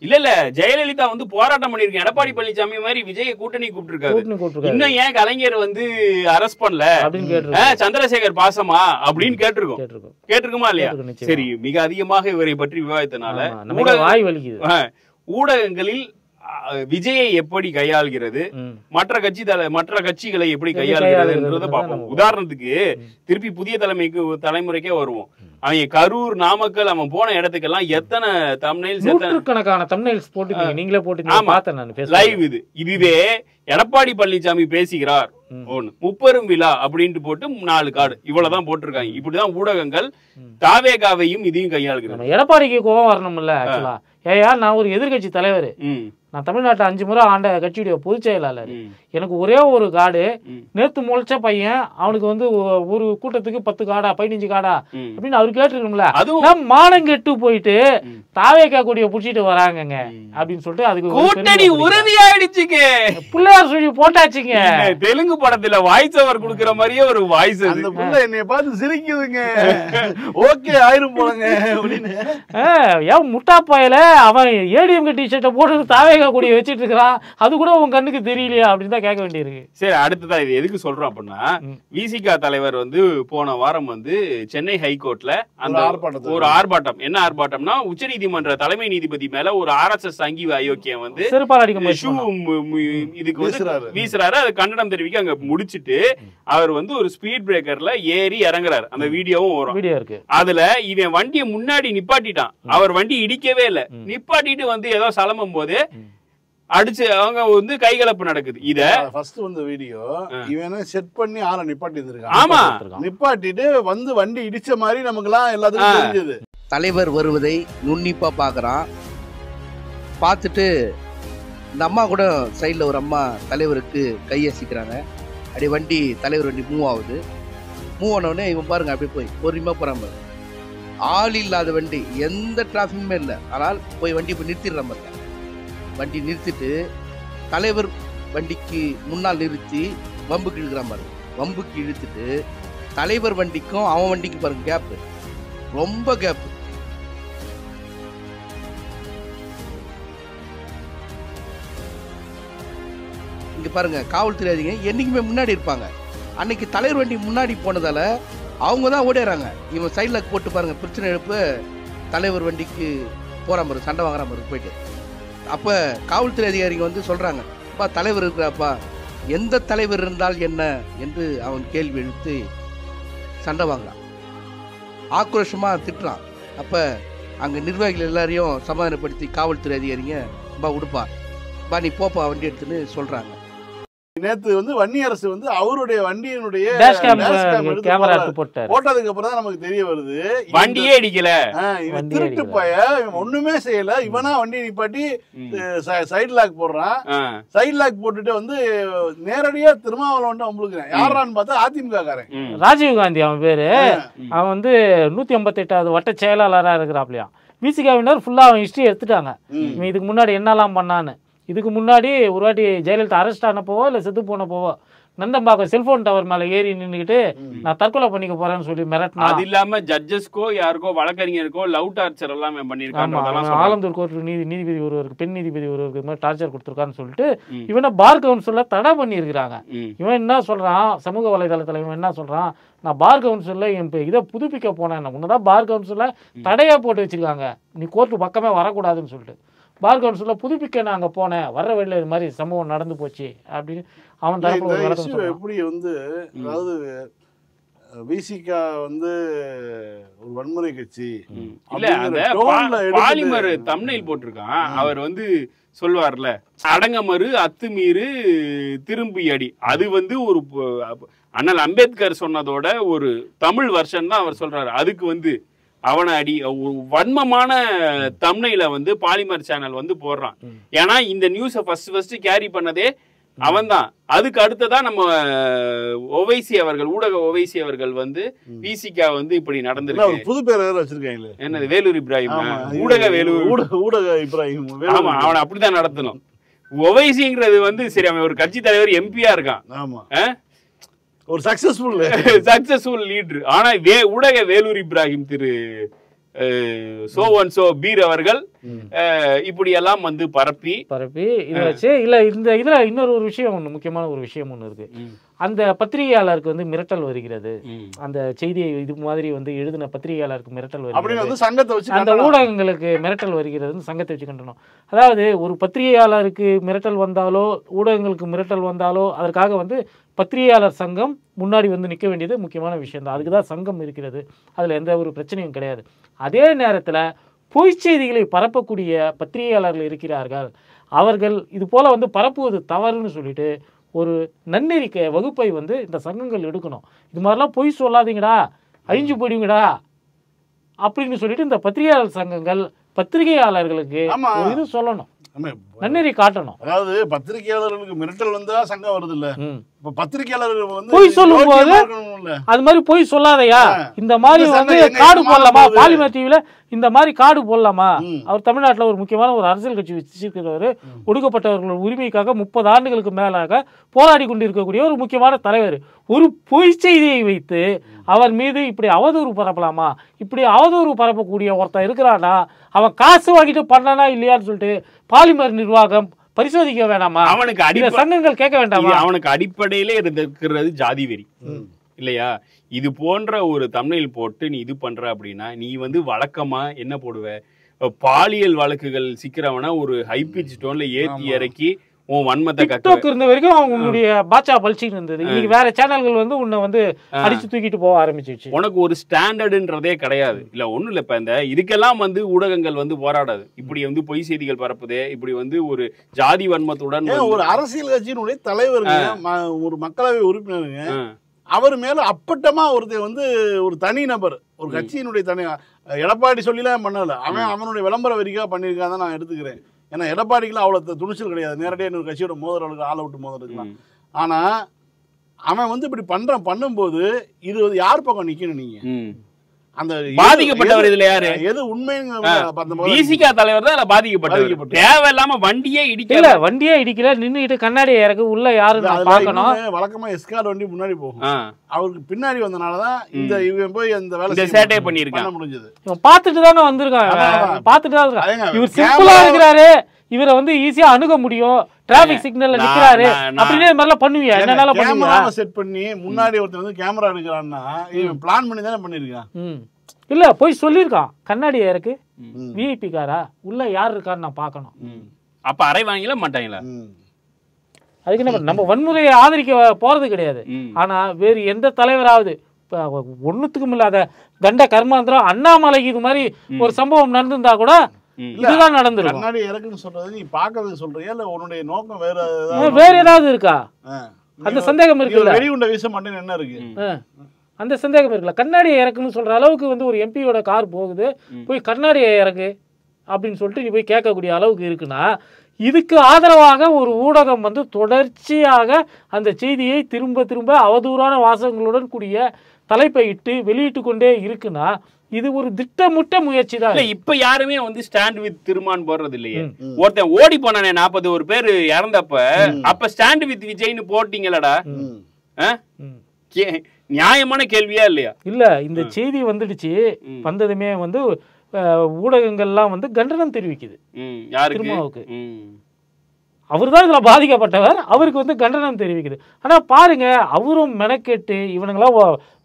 இல்ல ஜெயலலிதா வந்து போராட்டம் பண்ணிருக்கேன். எடப்பாடி பழனிசாமி மாதிரி விஜய கூட்டணி கூப்பிட்டு இன்னும் ஏன் கலைஞர் வந்து அரெஸ்ட் பண்ணல அப்படின்னு கேட்டிருக்கோம். சந்திரசேகர் பாசமா அப்படின்னு கேட்டிருக்குமா இல்லையா? சரி, மிக அதிகமாக இவரை பற்றி விவாதித்தனால வாய் வலிக்குது. ஊடகங்களில் விஜயை எப்படி கையாள்கிறது, மற்ற கட்சிகளை எப்படி கையாள்கிறதுன்றத பார்ப்போம். உதாரணத்துக்கு திருப்பி புதிய தலைமுறைக்கே வருவோம். அவங்க கரூர், நாமக்கல் அவன் போன இடத்துக்கெல்லாம் எத்தனை தம்ப்நெயில்ஸ், நூற்றுக்கணக்கான தம்ப்நெயில்ஸ் போட்டு நீங்களே போட்டு லைவ். இதுவே எடப்பாடி பழனிசாமி பேசுகிறார் ஒண்ணு, முப்பெரும் விழா அப்படின்ட்டு போட்டு 4 கார்டு இவ்வளவுதான் போட்டிருக்காங்க. இப்படிதான் ஊடகங்கள் தாவேகாவையும் இதையும் கையாளுகிறது. எடப்பாடிக்கு கோபம் வரணும்ல. ஆக்சுவலா ஏயா நான் ஒரு எதிர்கட்சி தலைவர், நான் தமிழ்நாட்டை 5 முறை ஆண்ட கட்சியுடைய பொதுச் செயலாளர். எனக்கு ஒரே ஒரு கார்டு, நேத்து முளைச்ச பையன், அவனுக்கு வந்து ஒரு கூட்டத்துக்கு 10 கார்டா 15 கார்டா அப்படின்னு அவர் கேட்டுருக்கணும்ல. அதுவும் மானம் கெட்டு போயிட்டு தாவேக்கா கொடியை புடிச்சிட்டு வராங்கங்க அப்படின்னு சொல்லிட்டு அதுக்கு கூட்டணி உறுதியாயிடுச்சுங்க. பிள்ளையார் சொல்லி போட்டாச்சுங்க. தெலுங்கு படத்துல வாய்ஸ் ஓவர் கொடுக்குற மாதிரியே ஒரு வாய்ஸ். அந்த புள்ள என்னைய பார்த்து சிரிக்குதுங்க. ஓகே ஆயிரும் போலங்க அப்படின்னு. ஏன் முட்டா பாயில அவன் ஏடிஎம் டிஷர்ட்டை போட்டு தாவேக்கா கூடிய வச்சிட்டு இருக்கிறான், அது கூட உங்க கண்ணுக்கு தெரியலையா அப்படின்னு தான் கேட்க வேண்டியிருக்கு. சரி, அடுத்ததான் இது எதுக்கு சொல்றோம் அப்படின்னா, விசிகா தலைவர் வந்து போன வாரம் வந்து சென்னை ஹைகோர்ட்ல அந்த ஒரு ஆர்ப்பாட்டம். என்ன ஆர்ப்பாட்டம்னா, உச்சநீதிமன்ற தலைமை நீதிபதி மேல ஒரு RSS அங்கி அயோக்கியம் வந்து இதுக்கு வந்து வீசுறாரு. அது கண்டனம் தெரிவிக்க அங்க முடிச்சிட்டு அவர் வந்து ஒரு ஸ்பீட் பிரேக்கர்ல ஏறி இறங்குறாரு. அந்த வீடியோவும் வரும். வீடியோ இருக்கு. அதுல இவன் வண்டியை முன்னாடி நிப்பாட்டிட்டான். அவர் வண்டி இடிக்கவே இல்லை. நிப்பாட்டிட்டு வந்து ஏதோ சலம்பும் போது அடிச்சு அவங்க வந்து கைகலப்பு நடக்குது. இத ஃபர்ஸ்ட் வந்து வீடியோ இவனே செட் பண்ணி ஆளை நிப்பாட்டி இருக்கான். ஆமா, நிப்பாட்டிட்டு வந்து வண்டி இடிச்ச மாதிரி நமக்குலாம் எல்லாத்துக்கும் தெரிஞ்சது. தலைவர் வருவதை நுண்ணிப்பா பாக்குறான். பார்த்துட்டு இந்த அம்மா கூட சைட்ல ஒரு அம்மா தலைவருக்கு கையசிக்கிறாங்க. அப்படி வண்டி தலைவர் வண்டி மூவ் ஆகுது. மூவ் ஆனவுடனே இவன் பாருங்க அப்படியே போய் பொறுமையா போறான். ஆள் இல்லாத வண்டி, எந்த டிராஃபிக்குமே இல்லை. ஆனால் போய் வண்டி போய் நிறுத்திடுறான் பாருங்க. வண்டி நிறுத்திட்டு தலைவர் வண்டிக்கு முன்னால் நிறுத்தி வம்புக்கு இழுக்கிறான் பாருங்க. வம்புக்கு இழுத்துட்டு தலைவர் வண்டிக்கும் அவன் வண்டிக்கும் பாருங்க கேப்பு, ரொம்ப கேப்பு. இங்க பாருங்க, காவல்துறை அதிகாரி என்னைக்குமே முன்னாடி இருப்பாங்க. அன்னைக்கு தலைவர் வண்டி முன்னாடி போனதால அவங்க தான் ஓடிடுறாங்க. இவன் சைடில் போட்டு பாருங்க, பிரச்சனை எழுப்பு தலைவர் வண்டிக்கு போறான் பாரு, சண்டை வாங்குறான் பாரு போயிட்டு. அப்போ காவல்துறை அதிகாரிங்க வந்து சொல்றாங்க, அப்பா தலைவர் இருக்கிறாப்பா, எந்த தலைவர் இருந்தால் என்ன என்று அவன் கேள்வி எழுத்து சண்டை வாங்குறான், ஆக்ரோஷமா திட்டுறான். அப்ப அங்க நிர்வாகிகள் எல்லாரையும் சமாதானப்படுத்தி காவல்துறை அதிகாரிங்க பா உடுப்பா பா நீ போப்பா வண்டி எடுத்துன்னு சொல்றாங்க. நேத்து வந்து வன்னியரசு வந்து அவருடைய வண்டியினுடைய போட்டதுக்கு அப்புறம் தான் நமக்கு தெரிய வருது வண்டியே அடிக்கல, இவன் திருட்டு பைய, இவன் ஒண்ணுமே செய்யல. இவனா வண்டி நிப்பாட்டி சைடு லாக் போடுறான். சைடு லாக் போட்டுட்டு வந்து நேரடியா திருமாவளவன் அம்பளுக்குறேன். யாரான்னு பார்த்தா அதிமுக காரன் ராஜீவ் காந்தி. அவன் பேரு, அவன் வந்து 158வது வட்ட செயலாளரா இருக்கிறாப்லையா. விசிகாவினர் ஃபுல்லா அவன் ஹிஸ்டரி எடுத்துட்டாங்க. இவன் இதுக்கு முன்னாடி என்னெல்லாம் பண்ணான்னு. இதுக்கு முன்னாடி ஒரு வாட்டி ஜெயலலிதா அரெஸ்ட் ஆனப்போவோ இல்லை செத்து போனப்போவோ நந்தம்பாக்கம் செல்போன் டவர் மேல ஏறி நின்றுக்கிட்டு நான் தற்கொலை பண்ணிக்க போறேன்னு சொல்லி மிரட்டினா. அது இல்லாம ஜட்ஜஸ்க்கோ யாருக்கோ வழக்கறிஞருக்கோ லவ் டார்ச்சர் எல்லாம் பண்ணிருக்காங்க. ஆலந்தூர் கோர்ட் நீதிபதி ஒருவருக்கு பெண் நீதிபதி ஒருவருக்கு மாதிரி டார்ச்சர் கொடுத்துருக்கான்னு சொல்லிட்டு இவனை பார் கவுன்சில்ல தடை பண்ணியிருக்கிறாங்க. இவன் என்ன சொல்றான், சமூக வலைதளத்துல இவன் என்ன சொல்றான், நான் பார் கவுன்சில்ல என் இதை புதுப்பிக்க போனேன், உன்னதான் பார் கவுன்சில்ல தடையா போட்டு வச்சிருக்காங்க, நீ கோர்ட்டு பக்கமே வரக்கூடாதுன்னு சொல்லிட்டு பார் கவுன்சிலில் புதுப்பிக்க நாங்கள் போனேன், வர்ற வழியில் இது மாதிரி சம்பவம் நடந்து போச்சு அப்படின்னு அவன் தரப்பு. எப்படி வந்து அதாவது விசிகா வந்து ஒரு வன்முறை கட்சி இல்ல, அந்த பாலிமர் தம்ப்நெயில் போட்டிருக்கான். அவர் வந்து சொல்வார்ல, அடங்கமறு அத்துமீறு திரும்பி அடி, அது வந்து ஒரு அண்ணல் அம்பேத்கர் சொன்னதோட ஒரு தமிழ் வெர்ஷன் தான் அவர் சொல்றாரு. அதுக்கு வந்து அவனை அடி வன்மமான தம்ப்நெயில வந்து பாலிமர் சேனல் வந்து போடுறான். ஏன்னா இந்த நியூஸை ஃபர்ஸ்ட் கேரி பண்ணதே அவன் தான். அதுக்கு அடுத்ததான் நம்ம ஓவைசி அவர்கள், ஊடக ஓவைசி அவர்கள் வந்து விசிகா வந்து இப்படி நடந்திருக்கு. புது பேர் வச்சிருக்காங்க, என்னது வேலூர் இப்ராஹிம், ஊடக வேலூர் ஊடக இப்ராஹிம். ஆமா, அவனை அப்படிதான் நடத்தணும். ஓவைசிங்கிறது வந்து சரி, அவன் ஒரு கட்சி தலைவர் எம்பியா இருக்கான். ஆமா, ஒரு சக்சஸ்ஃபுல் லீடர். ஆனா ஊடக வேலூர் இப்ராஹிம் திரு சோ பீர் அவர்கள் இப்படி எல்லாம் வந்து பரப்பி இதை வச்சு இல்ல இந்த இதுல இன்னொரு ஒரு விஷயம் ஒண்ணு, முக்கியமான ஒரு விஷயம் ஒண்ணு இருக்கு. அந்த பத்திரிகையாளருக்கு வந்து மிரட்டல் வருகிறது, அந்த செய்தியை இது மாதிரி வந்து எழுதின பத்திரிகையாளருக்கு மிரட்டல் வருகிறது, அந்த ஊடகங்களுக்கு மிரட்டல் வருகிறதுன்னு சங்கத்தை வச்சு கண்டனம். அதாவது ஒரு பத்திரிகையாளருக்கு மிரட்டல் வந்தாலோ ஊடகங்களுக்கு மிரட்டல் வந்தாலோ அதற்காக வந்து பத்திரிகையாளர் சங்கம் முன்னாடி வந்து நிற்க வேண்டியது முக்கியமான விஷயம் தான். அதுக்கு தான் சங்கம் இருக்கிறது, அதில் எந்த ஒரு பிரச்சனையும் கிடையாது. அதே நேரத்தில் பொய் செய்திகளை பரப்பக்கூடிய பத்திரிகையாளர்கள் இருக்கிறார்கள், அவர்கள் இது போல் வந்து பரப்புவது தவறுன்னு சொல்லிட்டு ஒரு நன்னெறிக்கை வகுப்பை வந்து இந்த சங்கங்கள் எடுக்கணும். இது மாதிரிலாம் பொய் சொல்லாதீங்கடா, அழிஞ்சு போயிடுங்கடா அப்படின்னு சொல்லிட்டு இந்த பத்திரிகையாளர் சங்கங்கள் பத்திரிகையாளர்களுக்கு இது சொல்லணும், நன்னெறி காட்டணும். அதாவது பத்திரிகையாளர்களுக்கு மிரட்டல் வந்தா சங்கம் வருது இல்ல, இப்ப பத்திரிகையாளர்கள் வந்து பொய் சொல்லும் போது அது மாதிரி பொய் சொல்லாதையா, இந்த மாதிரி வந்து காடு போடலாமா, பாலிமர் டிவில இந்த மாதிரி காடு போடலாமா. அவர் தமிழ்நாட்டில் ஒரு முக்கியமான ஒரு அரசியல் கட்சி வச்சிருக்கிறவர், ஒடுக்கப்பட்டவர்கள் உரிமைக்காக 30 ஆண்டுகளுக்கு மேலாக போராடி கொண்டிருக்கக்கூடிய ஒரு முக்கியமான தலைவர். ஒரு பொய் செய்தியை வைத்து அவர் மீது இப்படி அவதூறு பரப்பலாமா? இப்படி அவதூறு பரப்பக்கூடிய ஒருத்தன் இருக்கிறானா, அவன் காசு வாங்கிட்டு பண்ணானா இல்லையான்னு சொல்லிட்டு பாலிமர் நிர்வாகம் பரிசோதிக்க வேண்டாமா? அவனுக்கு சங்கங்கள் கேட்க வேண்டாமா? அவனுக்கு அடிப்படையிலே இருக்கிறது ஜாதி வெறி இல்லையா? இது போன்ற ஒரு தம்ப்நெயில் போட்டு நீ இது பண்ற அப்படின்னா நீ வந்து வழக்கமா என்ன போடுவ, பாலியல் வழக்குகள் சிக்கிறவன ஒரு ஹை பிட்ச் டோன்ல ஏத்தி இறக்கி உன் வன்மத்தை டிக்டாக் இருந்த வரைக்கும் உன்னுடைய பாட்சா பல்ச்சின்னு இருந்தது. இன்னைக்கு வேற சேனல்கள் வந்து உன்னை வந்து அடிச்சு தூக்கிட்டு போக ஆரம்பிச்சிருச்சு. உனக்கு ஒரு ஸ்டாண்டர்டுன்றதே கிடையாது. இல்ல ஒண்ணும் இல்ல, இப்ப இந்த இதுக்கெல்லாம் வந்து ஊடகங்கள் வந்து போராடாது. இப்படி வந்து பொய் செய்திகள் பரப்புதே, இப்படி வந்து ஒரு ஜாதி வன்மத்துடன் ஒரு அரசியல் கட்சியினுடைய தலைவருங்க, ஒரு மக்களவை உறுப்பினருங்க, அவர் மேல அப்பட்டமா ஒருத்தர் வந்து ஒரு தனி நபர், ஒரு கட்சியினுடைய தனி, எடப்பாடி சொல்லிலாம் பண்ணல, அவனுடைய விளம்பர வரிக்காக பண்ணியிருக்காதான் நான் எடுத்துக்கிறேன். ஏன்னா எடப்பாடிக்குலாம் அவ்வளோ துணிச்சல் கிடையாது, நேரடியாக இன்னொரு கட்சியோட மோதலுக்கு ஆள் விட்டு மோதலுக்குலாம். ஆனால் அவன் வந்து இப்படி பண்ணும்போது இது வந்து யார் பக்கம் நிற்கணும்? நீங்கள் அந்த பாதிக்கப்பட்டவர் இதுல யாரு? எது உண்மைங்க? விசிகா தலைவர் தான் பாதிக்கப்பட்டவர். தேவையில்லாம வண்டியே இடிக்கல, நின்னுட்டு கண்ணாடியை இறக்கு உள்ள யாரு பார்க்கணும். வழக்கமா எஸ்கார்ட் வண்டி முன்னாடி போகும், அவருக்கு பின்னாடி வந்தனாலதான் இந்த இவன் போய் அந்த வேலை சேட்டை பண்ணிருக்கான். முடிஞ்சது பார்த்துட்டு தானே வந்திருக்காங்க, பார்த்துட்டு தான் இருக்காங்க. இவர் சிம்பிளா இருக்கிறாரு, இவரை வந்து ஈஸியா அணுக முடியும், டிராபிக் சிக்னல்ல நிக்கிறாரு அப்படினே மாதிரிலாம் பண்ணுவீங்க. என்னனால பண்ணுவீங்க? செட் பண்ணி முன்னாடி ஒருத்தர் வந்து கேமரா எடுக்கறான்னா இவன் பிளான் பண்ணி தானே பண்ணிருக்கான். இல்ல போய் சொல்லிருக்கான், கண்ணாடி இருக்கு, விஐபி காரா, உள்ள யார் இருக்கான்னு நான் பார்க்கணும். அப்ப அரை வாங்கில மாட்டாங்களா? அதுக்கு நம்ம வன்முறையை ஆதரிக்க போறது கிடையாது. ஆனா வேறு எந்த தலைவராவது ஒண்ணுத்துக்கும் இல்லாத கண்ட கர்மாந்திரம் அண்ணாமலைக்கு இது மாதிரி ஒரு சம்பவம் நடந்திருந்தா கூட இதுதான் நடந்துரும். கண்ணாடி இறக்குன்னு சொல்றது நீ பாக்குறதுக்கு சொல்றியா இல்ல உன்னுடைய நோக்கம் வேற ஏதாவது இருக்கா? அந்த சந்தேகம் இருக்குல்ல. வெடிகுண்ட வீச மாட்டேன்னு என்ன இருக்கு? அந்த சந்தேகம் இருக்குல்ல. கண்ணாடியை இறக்குன்னு சொல்ற அளவுக்கு வந்து ஒரு எம்பியோட கார் போகுது, போய் கண்ணாடியை இறக்கு அப்படின்னு சொல்லிட்டு நீ போய் கேட்கக்கூடிய அளவுக்கு இருக்குன்னா, இதுக்கு ஆதரவாக ஒரு ஊடகம் வந்து தொடர்ச்சியாக அந்த செய்தியை திரும்ப திரும்ப அவதூறான வாசகங்களுடன் கூடிய தலைப்பை இட்டு வெளியிட்டு கொண்டே இருக்குன்னா இது ஒரு திட்டமிட்ட முயற்சி தான். இப்ப யாருமே வந்து ஸ்டாண்ட் வித் திருமான் போடுறது இல்லையே. ஒருத்தன் ஓடி போனானே 41 பேர் இறந்தப்ப அப்ப ஸ்டாண்ட் வித் விஜய்னு போட்டீங்களடா. நியாயமான கேள்வியா இல்லையா? இல்ல இந்த செய்தி வந்துடுச்சு, வந்ததுமே வந்து ஊடகங்கள்லாம் வந்து கண்டனம் தெரிவிக்குது திருமாவுக்கு. அவர் தான் இதில் பாதிக்கப்பட்டவர், அவருக்கு வந்து கண்டனம் தெரிவிக்குது. ஆனால் பாருங்க, அவரும் மெனக்கெட்டு இவனுங்களாம்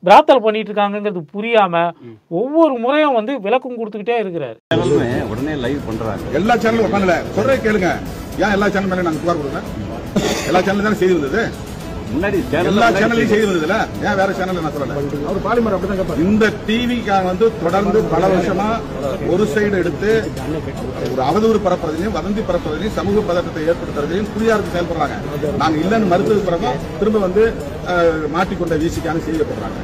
பிராத்தல் பண்ணிட்டு இருக்காங்கிறது புரியாம ஒவ்வொரு முறையும் வந்து விளக்கம் கொடுத்துக்கிட்டே இருக்கிறாரு. உடனே லைவ் பண்றாங்க. எல்லா சேனலும் உட்காந்துல சொல்றே கேளுங்க. ஏன் எல்லா சேனல் மேலே நாங்கள் புகார் கொடுங்க? எல்லா சேனலும் தானே செய்தி வந்தது. முன்னாடி எல்லா சேனலையும் செய்தி வந்ததுல ஏன் வேற சேனல் நான் சொல்லல? அவர் பாலிமர் அப்படிதான். இந்த டிவிக்காக வந்து தொடர்ந்து பல வருஷமா ஒரு சைடு எடுத்து ஒரு அவதூறு பரப்புறதையும் வதந்தி பரப்புறதையும் சமூக பதட்டத்தை ஏற்படுத்துறதையும் குறியாருக்கு செயல்படுறாங்க. நாங்க இல்லைன்னு மறுத்தது பிறகு திரும்ப வந்து மாட்டிக்கொண்ட வீசிக்கான செய்தி போடுறாங்க.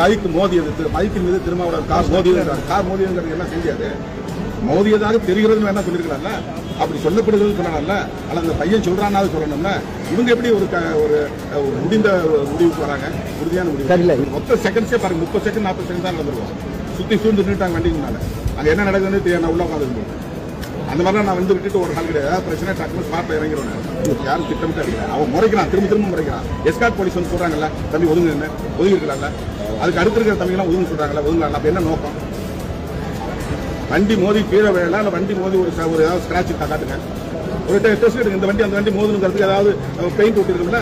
பைக் மோதியது, பைக்கின் மீது திருமாவளவன் கார் மோதியதுங்கிறது என்ன செய்யாது? மோதியதாக தெரிகிறதுன்னு வேணா சொல்லிருக்கலாம்ல, அப்படி சொல்லப்படுகிறது சொல்லலாம்ல, அல்ல அந்த பையன் சொல்றானாவது சொல்லணும்ல. இவங்க எப்படி ஒரு முடிந்த முடிவுக்கு வராங்க? உறுதியான முடிவு. மொத்த செகண்ட்ஸே பாருங்க, 30 செகண்ட் 40 செகண்ட் தான் நடந்துருவோம். சுத்தி சூழ்ந்து நின்றுட்டாங்க வண்டிக்கு மேல. அங்க என்ன நடக்குதுன்னு தெரியாது. நான் உள்ள உட்காந்து அந்த மாதிரிலாம் நான் வந்து விட்டுட்டு ஒரு நாள் கிடையாது. பிரச்சனை டக்குனு ஸ்பாட்ல இறங்கிடுவேன். யாரும் திட்டமிட்டு அடிக்கல. அவன் முறைக்கிறான், திரும்ப முறைக்கிறான். எஸ்கார்ட் போலீஸ் வந்து சொல்றாங்கல்ல, தம்பி ஒதுங்க இருக்கிறாங்கல்ல, அதுக்கு அடுத்து இருக்கிற தம்பிலாம் ஒதுங்க சொல்றாங்கல்ல, ஒதுங்கலாம். அப்ப என்ன நோக்கம்? வண்டி மோதி கீழே வேலை, இல்லை வண்டி மோதி ஒரு ஏதாவது ஸ்கிராட்ச் காட்டுங்க, ஒரு டெஸ்ட் எடுங்க. இந்த வண்டி அந்த வண்டி மோதுங்கிறதுக்கு ஏதாவது பெயிண்ட் ஒட்டிருக்குல்ல.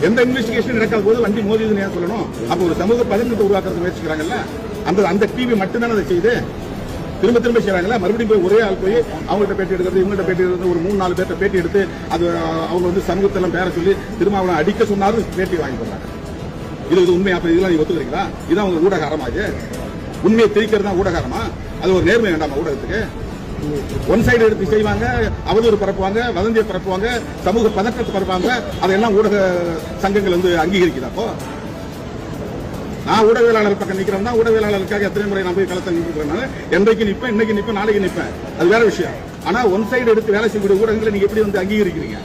எந்த இன்வெஸ்டிகேஷன் நடக்காத போது வண்டி மோதிதுன்னு ஏன் சொல்லணும்? அப்போ ஒரு சமூக பதற்றத்தை உருவாக்குறது முயற்சிக்கிறாங்கல்ல, அந்த டிவி மட்டும்தானே அதை செய்யுது. திரும்ப செய்யறாங்கல்ல. மறுபடியும் போய் ஒரே ஆள் போய் அவங்கள்ட்ட பேட்டி எடுக்கிறது, இவங்கள்ட்ட பேட்டி எடுக்கிறது, ஒரு 3-4 பேர்ட்ட பேட்டி எடுத்து அது அவங்க வந்து சமூகத்தெல்லாம் பேர சொல்லி திரும்ப அவனை அடிக்க சொன்னாலும் பேட்டி வாங்கி போடுறாங்க. இது உண்மை. அப்ப இதெல்லாம் நீங்க ஒத்துக்கிறீங்களா? இதான் அவங்க ஊடகாரமாச்சு. உண்மையை திரிக்கிறது தான் ஊடகாரமா? அது ஒரு நேர்மை வேண்டாமா ஊடகத்துக்கு? ஒன் சைடு எடுத்து செய்வாங்க, அவதூறு பரப்புவாங்க, வதந்தியை பரப்புவாங்க, சமூக பதற்றத்தை பரப்புவாங்க. அதெல்லாம் ஊடக சங்கங்கள் வந்து அங்கீகரிக்குதா? அப்போ நான் ஊடகவியலாளர் பக்கம் நிக்கிறேன் தான். ஊடகவியலாளருக்காக எத்தனை முறை நான் போய் களத்தை நிற்கிறேன். என்றைக்கு நிற்பேன், இன்னைக்கு நிற்பேன், நாளைக்கு நிற்பேன், அது வேற விஷயம். ஆனா ஒன் சைடு எடுத்து வேலை செய்யக்கூடிய ஊடகங்களை நீங்க எப்படி வந்து அங்கீகரிக்கிறீங்க?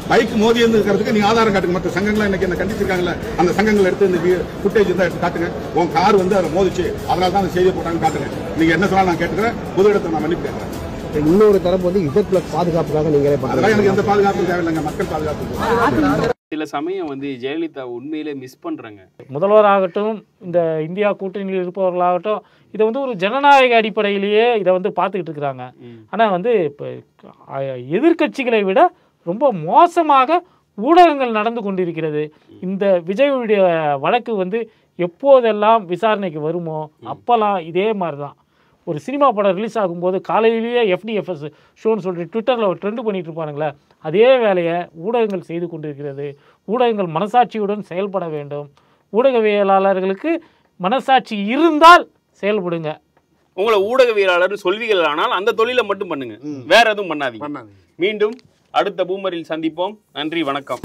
பைக் மோதி இருக்கிறதுக்கு நீங்க ஆதாரம் காட்டுங்க. மற்ற சங்கங்கள் இன்னைக்கு என்ன கண்டிச்சிருக்காங்கல்ல, அந்த சங்கங்கள் எடுத்து இந்த ஃபுட்டேஜ் இருந்தா எடுத்து காட்டுங்க. உன் கார் வந்து அதை மோதிச்சு, அதனால தான் அந்த செய்தியை போட்டாங்க காட்டுங்க. நீங்க என்ன சொன்னாலும் நான் கேட்டுக்கிறேன். பொது இடத்துல நான் மன்னிப்பு கேட்கிறேன். இன்னொரு தரப்பு வந்து Z+ பாதுகாப்புக்காக நீங்களே அதெல்லாம் எனக்கு எந்த பாதுகாப்பும் தேவையில்லைங்க. மக்கள் பாதுகாப்பு. சில சமயம் வந்து ஜெயலலிதா உண்மையிலே மிஸ் பண்றாங்க. முதல்வராகட்டும், இந்த இந்தியா கூட்டணியில் இருப்பவர்களாகட்டும், இதை வந்து ஒரு ஜனநாயக அடிப்படையிலேயே இதை வந்து பார்த்துக்கிட்டு இருக்கிறாங்க. ஆனால் வந்து இப்போ எதிர்கட்சிகளை விட ரொம்ப மோசமாக ஊடகங்கள் நடந்து கொண்டிருக்கிறது. இந்த விஜயுடைய வழக்கு வந்து எப்போதெல்லாம் விசாரணைக்கு வருமோ அப்போல்லாம் இதே மாதிரி தான். ஒரு சினிமா படம் ரிலீஸ் ஆகும்போது காலையிலேயே FDFS ஷோன்னு சொல்லிட்டு ட்விட்டரில் ஒரு ட்ரெண்டு பண்ணிட்டு இருப்பானுங்களே, அதே வேலையை ஊடகங்கள் செய்து கொண்டிருக்கிறது. ஊடகங்கள் மனசாட்சியுடன் செயல்பட வேண்டும். ஊடகவியலாளர்களுக்கு மனசாட்சி இருந்தால் செயல்படுங்க. உங்களை ஊடகவியலாளர் சொல்வீர்கள், ஆனால் அந்த தொழிலை மட்டும் பண்ணுங்க, வேற எதுவும் பண்ணாதீங்க. மீண்டும் அடுத்த பூமரில் சந்திப்போம். நன்றி, வணக்கம்.